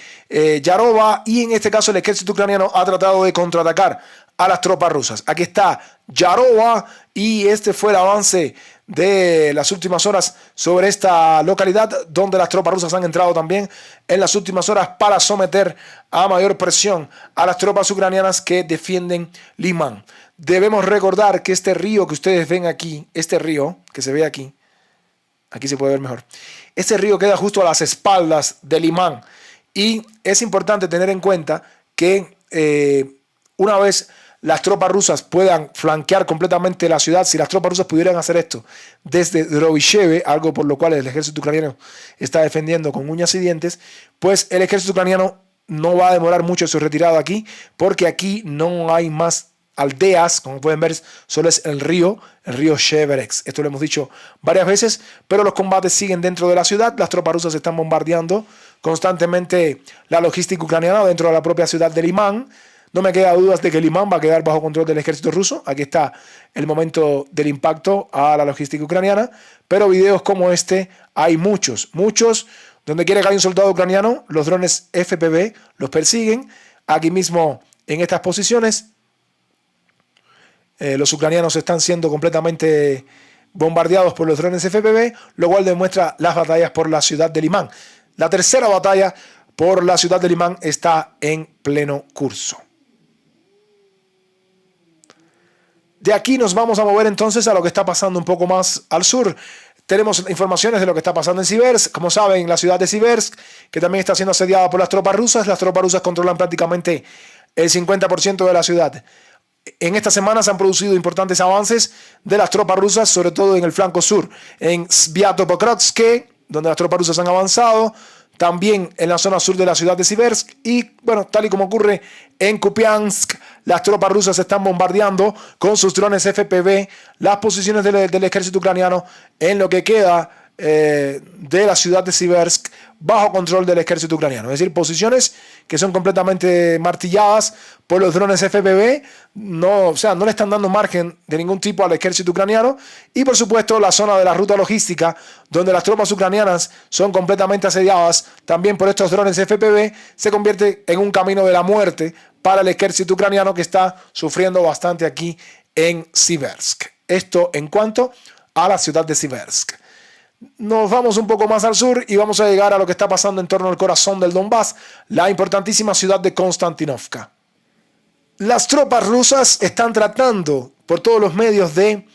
Yarova, y en este caso el ejército ucraniano ha tratado de contraatacar a las tropas rusas. Aquí está Yarova, y este fue el avance de las últimas horas sobre esta localidad, donde las tropas rusas han entrado también en las últimas horas para someter a mayor presión a las tropas ucranianas que defienden Limán. Debemos recordar que este río que ustedes ven aquí, este río que se ve aquí se puede ver mejor, este río queda justo a las espaldas de Limán, y es importante tener en cuenta que una vez las tropas rusas puedan flanquear completamente la ciudad, si las tropas rusas pudieran hacer esto desde Drobicheve, algo por lo cual el ejército ucraniano está defendiendo con uñas y dientes, pues el ejército ucraniano no va a demorar mucho su retirada aquí, porque aquí no hay más aldeas, como pueden ver, solo es el río Sheverex. Esto lo hemos dicho varias veces, pero los combates siguen dentro de la ciudad. Las tropas rusas están bombardeando constantemente la logística ucraniana dentro de la propia ciudad de Limán. No me queda dudas de que Limán va a quedar bajo control del ejército ruso. Aquí está el momento del impacto a la logística ucraniana, pero videos como este hay muchos. Donde quiera que haya un soldado ucraniano, los drones FPV los persiguen. Aquí mismo en estas posiciones los ucranianos están siendo completamente bombardeados por los drones FPV, lo cual demuestra las batallas por la ciudad de Limán. La tercera batalla por la ciudad de Limán está en pleno curso. De aquí nos vamos a mover entonces a lo que está pasando un poco más al sur. Tenemos informaciones de lo que está pasando en Siversk. Como saben, la ciudad de Siversk, que también está siendo asediada por las tropas rusas. Las tropas rusas controlan prácticamente el 50% de la ciudad. En esta semana se han producido importantes avances de las tropas rusas, sobre todo en el flanco sur, en Sviatopokrovsk, donde las tropas rusas han avanzado, también en la zona sur de la ciudad de Siversk, y bueno, tal y como ocurre en Kupiansk, las tropas rusas están bombardeando con sus drones FPV las posiciones del ejército ucraniano en lo que queda de la ciudad de Siversk bajo control del ejército ucraniano. Es decir, posiciones que son completamente martilladas por los drones FPV, no le están dando margen de ningún tipo al ejército ucraniano. Y por supuesto la zona de la ruta logística, donde las tropas ucranianas son completamente asediadas también por estos drones FPV, se convierte en un camino de la muerte para el ejército ucraniano, que está sufriendo bastante aquí en Siversk. Esto en cuanto a la ciudad de Siversk. Nos vamos un poco más al sur y vamos a llegar a lo que está pasando en torno al corazón del Donbass, la importantísima ciudad de Konstantinovka. Las tropas rusas están tratando por todos los medios de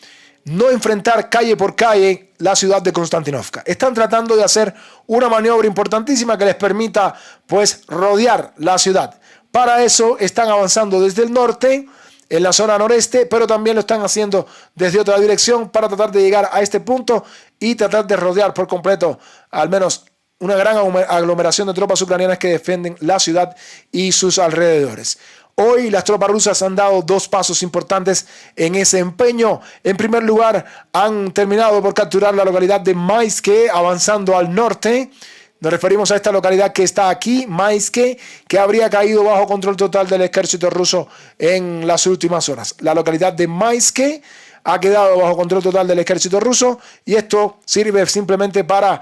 no enfrentar calle por calle la ciudad de Konstantinovka. Están tratando de hacer una maniobra importantísima que les permita pues rodear la ciudad. Para eso están avanzando desde el norte en la zona noreste, pero también lo están haciendo desde otra dirección para tratar de llegar a este punto y tratar de rodear por completo al menos una gran aglomeración de tropas ucranianas que defienden la ciudad y sus alrededores. Hoy las tropas rusas han dado dos pasos importantes en ese empeño. En primer lugar, han terminado por capturar la localidad de Mayske, avanzando al norte. Nos referimos a esta localidad que está aquí, Mayske, que habría caído bajo control total del ejército ruso en las últimas horas. La localidad de Mayske ha quedado bajo control total del ejército ruso y esto sirve simplemente para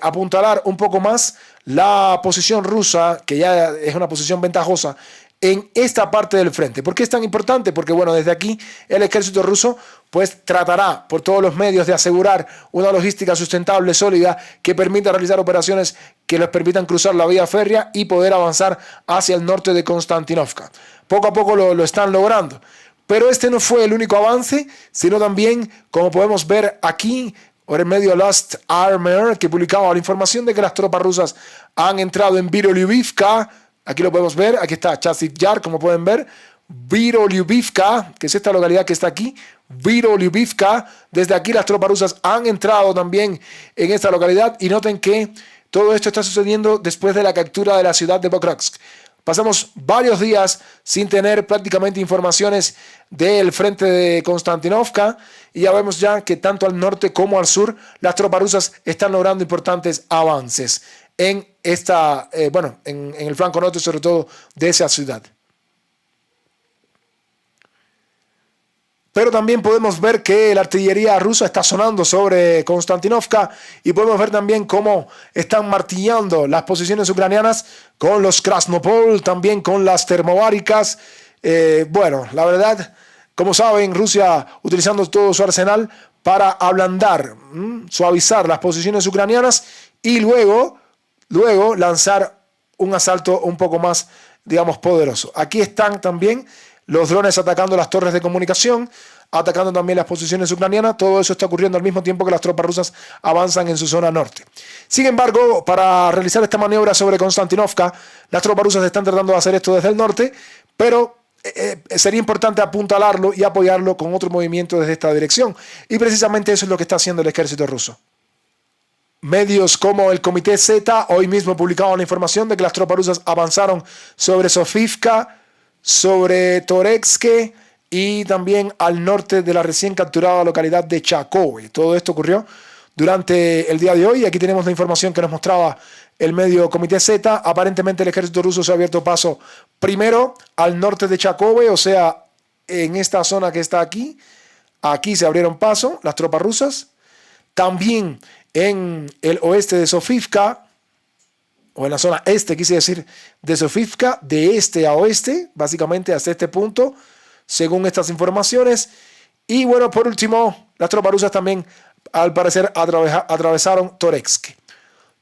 apuntalar un poco más la posición rusa, que ya es una posición ventajosa en esta parte del frente. ¿Por qué es tan importante? Porque bueno, desde aquí el ejército ruso pues tratará por todos los medios de asegurar una logística sustentable, sólida, que permita realizar operaciones que les permitan cruzar la vía férrea y poder avanzar hacia el norte de Konstantinovka. Poco a poco lo están logrando. Pero este no fue el único avance, sino también, como podemos ver aquí, por el medio Last Armor, que publicaba la información de que las tropas rusas han entrado en Viroliubivka. Aquí lo podemos ver, aquí está Chasiv Yar, como pueden ver, Viroliubivka, que es esta localidad que está aquí, Viroliubivka. Desde aquí las tropas rusas han entrado también en esta localidad y noten que todo esto está sucediendo después de la captura de la ciudad de Pokrovsk. Pasamos varios días sin tener prácticamente informaciones del frente de Konstantinovka y ya vemos ya que tanto al norte como al sur las tropas rusas están logrando importantes avances en en el flanco norte, sobre todo de esa ciudad. Pero también podemos ver que la artillería rusa está sonando sobre Konstantinovka y podemos ver también cómo están martillando las posiciones ucranianas con los Krasnopol, también con las termobáricas. La verdad, como saben, Rusia utilizando todo su arsenal para ablandar, suavizar las posiciones ucranianas y luego lanzar un asalto un poco más, digamos, poderoso. Aquí están también los drones atacando las torres de comunicación, atacando también las posiciones ucranianas. Todo eso está ocurriendo al mismo tiempo que las tropas rusas avanzan en su zona norte. Sin embargo, para realizar esta maniobra sobre Konstantinovka, las tropas rusas están tratando de hacer esto desde el norte, pero sería importante apuntalarlo y apoyarlo con otro movimiento desde esta dirección. Y precisamente eso es lo que está haciendo el ejército ruso. Medios como el Comité Z hoy mismo publicaban la información de que las tropas rusas avanzaron sobre Sofivka, sobre Toretsk y también al norte de la recién capturada localidad de Chakove. Todo esto ocurrió durante el día de hoy. Aquí tenemos la información que nos mostraba el medio Comité Z. Aparentemente el ejército ruso se ha abierto paso primero al norte de Chakove, o sea, en esta zona que está aquí. Aquí se abrieron paso las tropas rusas. También en el oeste de Sofivka, o en la zona este, quise decir, de Sofivka, de este a oeste, básicamente hasta este punto, según estas informaciones. Y bueno, por último, las tropas rusas también, al parecer, atravesaron Toretsk.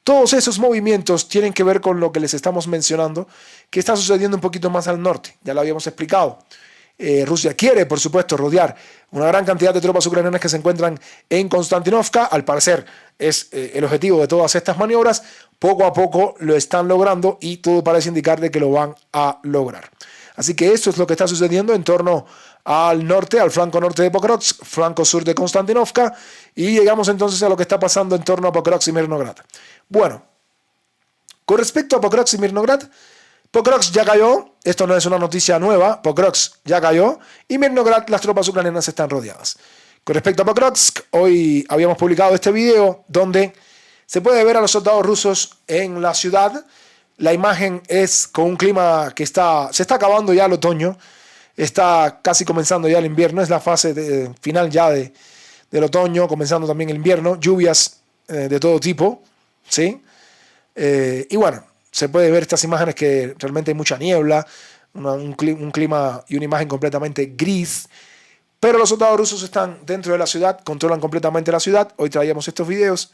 Todos esos movimientos tienen que ver con lo que les estamos mencionando, que está sucediendo un poquito más al norte, ya lo habíamos explicado. Rusia quiere, por supuesto, rodear una gran cantidad de tropas ucranianas que se encuentran en Konstantinovka. Al parecer es el objetivo de todas estas maniobras. Poco a poco lo están logrando y todo parece indicar de que lo van a lograr. Así que esto es lo que está sucediendo en torno al norte, al flanco norte de Pokrovsk, flanco sur de Konstantinovka, y llegamos entonces a lo que está pasando en torno a Pokrovsk y Mirnograd. Bueno, con respecto a Pokrovsk y Mirnograd, Pokrovsk ya cayó, esto no es una noticia nueva, Pokrovsk ya cayó y Mirnograd, las tropas ucranianas están rodeadas. Con respecto a Pokrovsk, hoy habíamos publicado este video donde se puede ver a los soldados rusos en la ciudad. La imagen es con un clima que se está acabando ya el otoño, está casi comenzando ya el invierno, es la fase final ya del otoño, comenzando también el invierno, lluvias de todo tipo, ¿sí? Y bueno, se puede ver estas imágenes que realmente hay mucha niebla, un clima y una imagen completamente gris, pero los soldados rusos están dentro de la ciudad, controlan completamente la ciudad. Hoy traíamos estos videos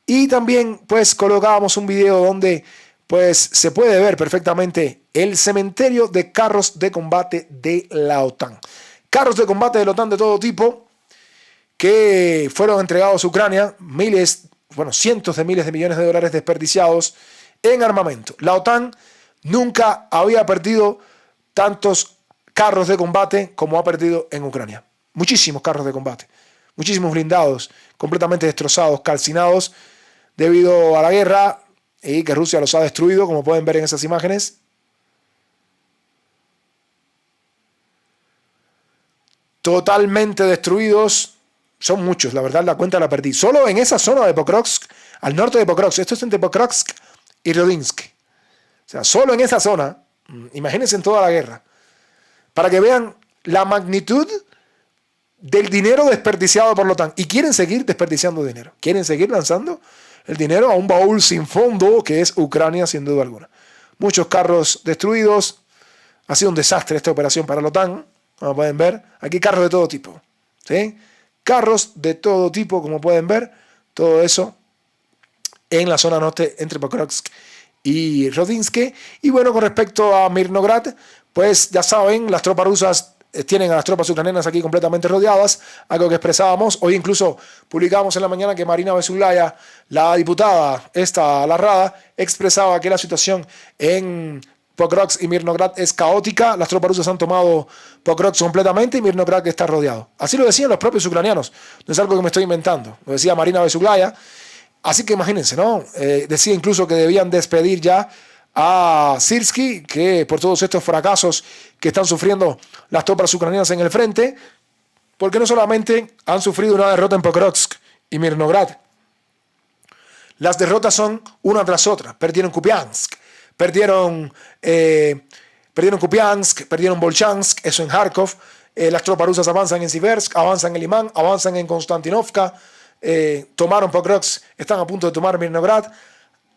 y también pues colocábamos un video donde pues se puede ver perfectamente el cementerio de carros de combate de la OTAN. Carros de combate de la OTAN de todo tipo que fueron entregados a Ucrania, cientos de miles de millones de dólares desperdiciados en armamento. La OTAN nunca había perdido tantos carros de combate como ha perdido en Ucrania. Muchísimos carros de combate, muchísimos blindados completamente destrozados, calcinados debido a la guerra y que Rusia los ha destruido, como pueden ver en esas imágenes. Totalmente destruidos. Son muchos, la verdad la cuenta la perdí. Solo en esa zona de Pokrovsk, al norte de Pokrovsk, esto es entre Pokrovsk y Rodinsk. O sea, solo en esa zona, imagínense en toda la guerra, para que vean la magnitud del dinero desperdiciado por la OTAN. Y quieren seguir desperdiciando dinero. Quieren seguir lanzando el dinero a un baúl sin fondo que es Ucrania, sin duda alguna. Muchos carros destruidos. Ha sido un desastre esta operación para la OTAN. Como pueden ver, aquí carros de todo tipo. ¿Sí? Carros de todo tipo, como pueden ver. Todo eso en la zona norte entre Pokrovsk y Rodinsk. Y bueno, con respecto a Mirnograd, pues ya saben, las tropas rusas tienen a las tropas ucranianas aquí completamente rodeadas, algo que expresábamos. Hoy incluso publicamos en la mañana que Marina Besuglaya, la diputada la Rada, expresaba que la situación en Pokrovsk y Mirnograd es caótica. Las tropas rusas han tomado Pokrovsk completamente y Mirnograd está rodeado. Así lo decían los propios ucranianos, no es algo que me estoy inventando, lo decía Marina Besuglaya. Así que imagínense, ¿no? Decía incluso que debían despedir ya a Syrskyi, que por todos estos fracasos que están sufriendo las tropas ucranianas en el frente, porque no solamente han sufrido una derrota en Pokrovsk y Mirnograd, las derrotas son una tras otra. Perdieron Kupiansk, perdieron Volchansk, eso en Kharkov. Las tropas rusas avanzan en Siversk, avanzan en Limán, avanzan en Konstantinovka, tomaron Pokrovsk, están a punto de tomar Mirnograd.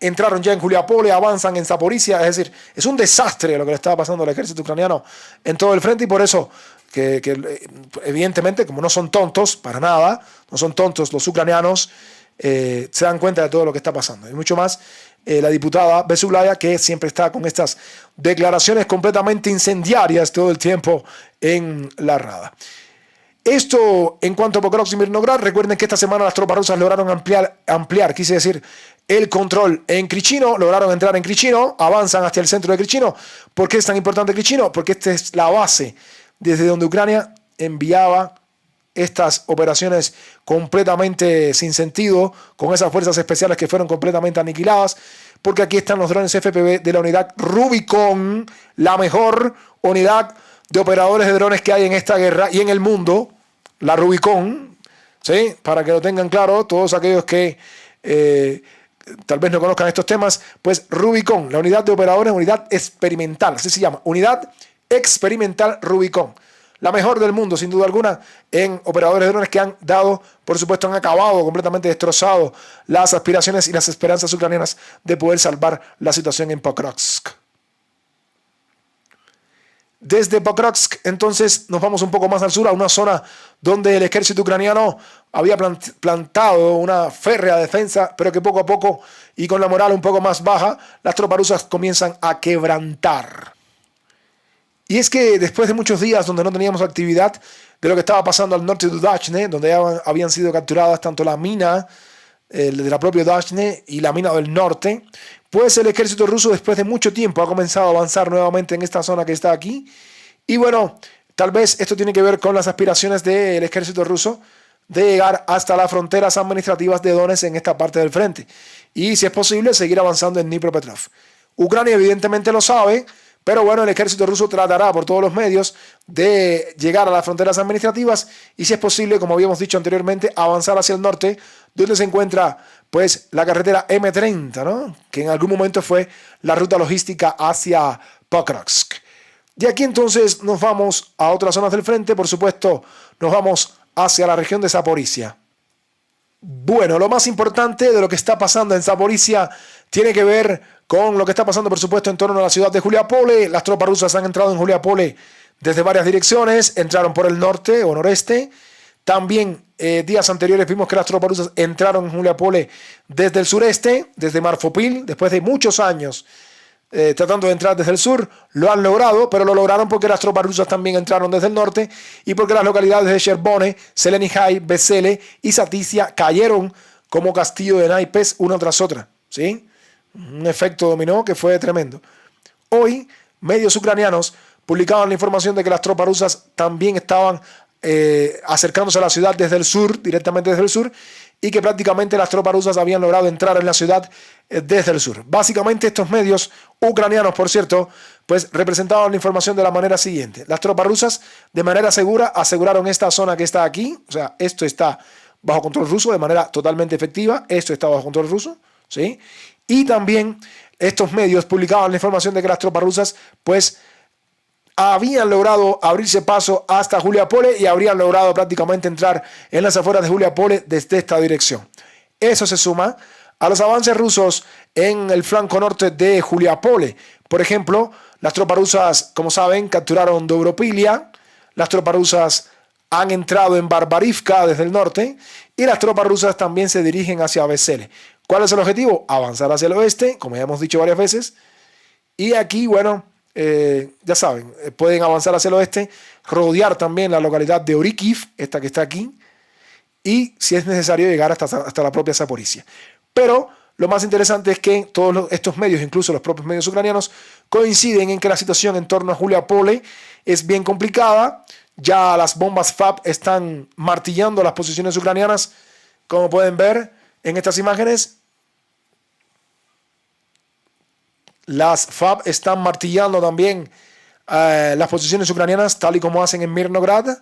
Entraron ya en Juliapole, avanzan en Zaporizhia, es decir, es un desastre lo que le estaba pasando al ejército ucraniano en todo el frente y por eso que evidentemente, como no son tontos para nada, no son tontos los ucranianos, se dan cuenta de todo lo que está pasando. Y mucho más la diputada Besuglaya, que siempre está con estas declaraciones completamente incendiarias todo el tiempo en la Rada. Esto en cuanto a Pokrovsk y Mirnograd. Recuerden que esta semana las tropas rusas lograron ampliar, quise decir, el control en Krichino, lograron entrar en Krichino, avanzan hacia el centro de Krichino. ¿Por qué es tan importante Krichino? Porque esta es la base desde donde Ucrania enviaba estas operaciones completamente sin sentido, con esas fuerzas especiales que fueron completamente aniquiladas, porque aquí están los drones FPV de la unidad Rubicon, la mejor unidad de operadores de drones que hay en esta guerra y en el mundo, la Rubicon, ¿sí? Para que lo tengan claro todos aquellos que tal vez no conozcan estos temas, pues Rubicon, la unidad de operadores, unidad experimental, así se llama, unidad experimental Rubicon, la mejor del mundo sin duda alguna en operadores de drones que han dado, por supuesto han acabado, completamente destrozado las aspiraciones y las esperanzas ucranianas de poder salvar la situación en Pokrovsk. Desde Pokrovsk, entonces, nos vamos un poco más al sur, a una zona donde el ejército ucraniano había plantado una férrea defensa, pero que poco a poco, y con la moral un poco más baja, las tropas rusas comienzan a quebrantar. Y es que después de muchos días donde no teníamos actividad de lo que estaba pasando al norte de Dachne, donde ya habían sido capturadas tanto la mina de la propia Dachne y la mina del norte, pues el ejército ruso después de mucho tiempo ha comenzado a avanzar nuevamente en esta zona que está aquí. Y bueno, tal vez esto tiene que ver con las aspiraciones del ejército ruso de llegar hasta las fronteras administrativas de Donetsk en esta parte del frente. Y si es posible, seguir avanzando en Dnipropetrovsk. Ucrania evidentemente lo sabe, pero bueno, el ejército ruso tratará por todos los medios de llegar a las fronteras administrativas y si es posible, como habíamos dicho anteriormente, avanzar hacia el norte, donde se encuentra pues la carretera M30, ¿no? Que en algún momento fue la ruta logística hacia Pokrovsk. De aquí entonces nos vamos a otras zonas del frente, por supuesto nos vamos hacia la región de Zaporizhia. Bueno, lo más importante de lo que está pasando en Zaporizhia tiene que ver con lo que está pasando, por supuesto, en torno a la ciudad de Juliapole. Las tropas rusas han entrado en Juliapole desde varias direcciones, entraron por el norte o noreste. También días anteriores vimos que las tropas rusas entraron en Juliapole desde el sureste, desde Marfopil, después de muchos años tratando de entrar desde el sur. Lo han logrado, pero lo lograron porque las tropas rusas también entraron desde el norte y porque las localidades de Sherbone, Selenihai, Vesele y Satisia cayeron como castillo de naipes una tras otra, ¿sí? Un efecto dominó que fue tremendo. Hoy, medios ucranianos publicaban la información de que las tropas rusas también estaban acercándose a la ciudad desde el sur, directamente desde el sur, y que prácticamente las tropas rusas habían logrado entrar en la ciudad desde el sur. Básicamente estos medios ucranianos, por cierto, pues representaban la información de la manera siguiente. Las tropas rusas de manera segura aseguraron esta zona que está aquí, o sea, esto está bajo control ruso de manera totalmente efectiva, esto está bajo control ruso, ¿sí? Y también estos medios publicaban la información de que las tropas rusas pues habían logrado abrirse paso hasta Juliapole y habrían logrado prácticamente entrar en las afueras de Juliapole desde esta dirección. Eso se suma a los avances rusos en el flanco norte de Juliapole. Por ejemplo, las tropas rusas, como saben, capturaron Dobropilia, las tropas rusas han entrado en Barbarivka desde el norte y las tropas rusas también se dirigen hacia Vesele. ¿Cuál es el objetivo? Avanzar hacia el oeste, como ya hemos dicho varias veces. Y aquí, bueno, ya saben, pueden avanzar hacia el oeste, rodear también la localidad de Orikiv, esta que está aquí, y si es necesario llegar hasta la propia Zaporizhia. Pero lo más interesante es que todos estos medios, incluso los propios medios ucranianos, coinciden en que la situación en torno a Juliapole es bien complicada. Ya las bombas FAB están martillando las posiciones ucranianas, como pueden ver en estas imágenes. Las FAB están martillando también las posiciones ucranianas, tal y como hacen en Mirnograd.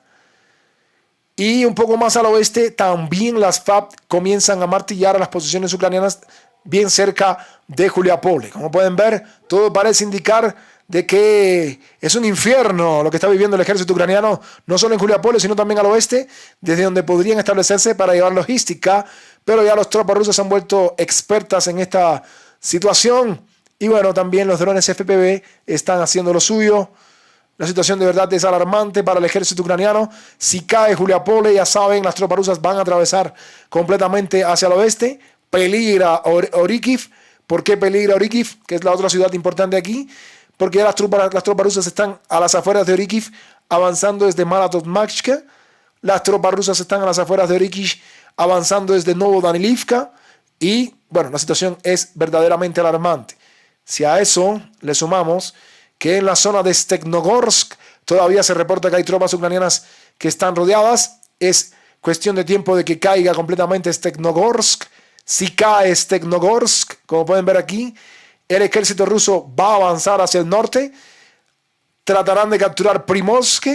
Y un poco más al oeste, también las FAB comienzan a martillar a las posiciones ucranianas bien cerca de Juliapole. Como pueden ver, todo parece indicar de que es un infierno lo que está viviendo el ejército ucraniano, no solo en Juliapole, sino también al oeste, desde donde podrían establecerse para llevar logística, pero ya las tropas rusas se han vuelto expertas en esta situación. Y bueno, también los drones FPV están haciendo lo suyo. La situación de verdad es alarmante para el ejército ucraniano. Si cae Juliapole, ya saben, las tropas rusas van a atravesar completamente hacia el oeste. Peligra Orikiv. ¿Por qué peligra Orikiv? Que es la otra ciudad importante aquí. Porque ya las tropas rusas están a las afueras de Orikiv, avanzando desde Malatovmachka. Las tropas rusas están a las afueras de Orikiv, avanzando desde Novodanilivka. Y bueno, la situación es verdaderamente alarmante. Si a eso le sumamos que en la zona de Stepnogorsk todavía se reporta que hay tropas ucranianas que están rodeadas, es cuestión de tiempo de que caiga completamente Stepnogorsk. Si cae Stepnogorsk, como pueden ver aquí, el ejército ruso va a avanzar hacia el norte, tratarán de capturar Primorsk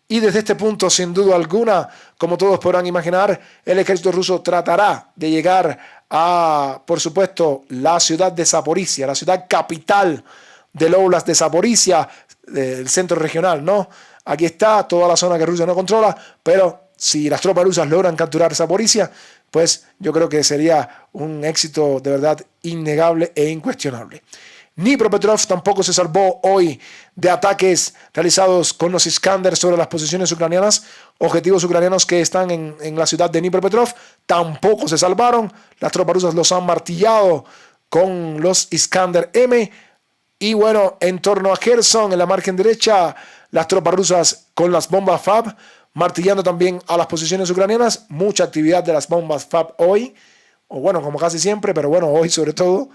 y desde este punto, sin duda alguna, como todos podrán imaginar, el ejército ruso tratará de llegar a, por supuesto, la ciudad de Zaporizhia, la ciudad capital del Oblast de Zaporizhia, del centro regional, ¿no? Aquí está toda la zona que Rusia no controla, pero si las tropas rusas logran capturar Zaporizhia, pues yo creo que sería un éxito de verdad innegable e incuestionable. Dnipropetrovsk tampoco se salvó hoy de ataques realizados con los Iskander sobre las posiciones ucranianas. Objetivos ucranianos que están en la ciudad de Dnipropetrovsk tampoco se salvaron. Las tropas rusas los han martillado con los Iskander M. Y bueno, en torno a Kherson, en la margen derecha, las tropas rusas con las bombas FAB, martillando también a las posiciones ucranianas. Mucha actividad de las bombas FAB hoy, o bueno, como casi siempre, pero bueno, hoy sobre todo.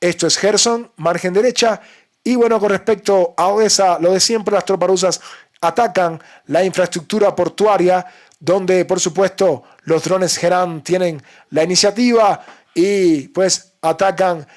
Esto es Kherson, margen derecha. Y bueno, con respecto a Odessa, lo de siempre, las tropas rusas atacan la infraestructura portuaria, donde por supuesto los drones Geran tienen la iniciativa y pues atacan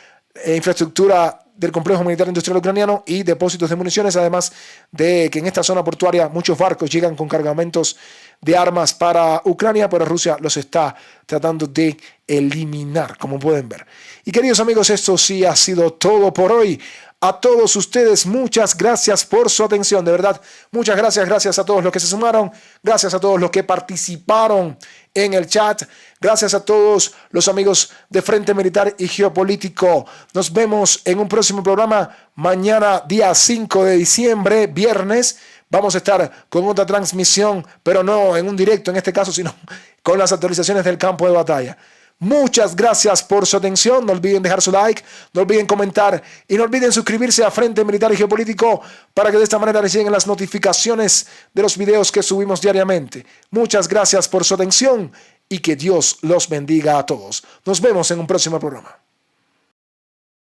infraestructura del complejo militar industrial ucraniano y depósitos de municiones, además de que en esta zona portuaria muchos barcos llegan con cargamentos de armas para Ucrania, pero Rusia los está tratando de eliminar, como pueden ver. Y queridos amigos, esto sí ha sido todo por hoy. A todos ustedes, muchas gracias por su atención, de verdad, muchas gracias a todos los que se sumaron, gracias a todos los que participaron en el chat, gracias a todos los amigos de Frente Militar y Geopolítico. Nos vemos en un próximo programa mañana, día 5 de diciembre, viernes. Vamos a estar con otra transmisión, pero no en un directo en este caso, sino con las actualizaciones del campo de batalla. Muchas gracias por su atención. No olviden dejar su like, no olviden comentar y no olviden suscribirse a Frente Militar y Geopolítico para que de esta manera les lleguen las notificaciones de los videos que subimos diariamente. Muchas gracias por su atención y que Dios los bendiga a todos. Nos vemos en un próximo programa.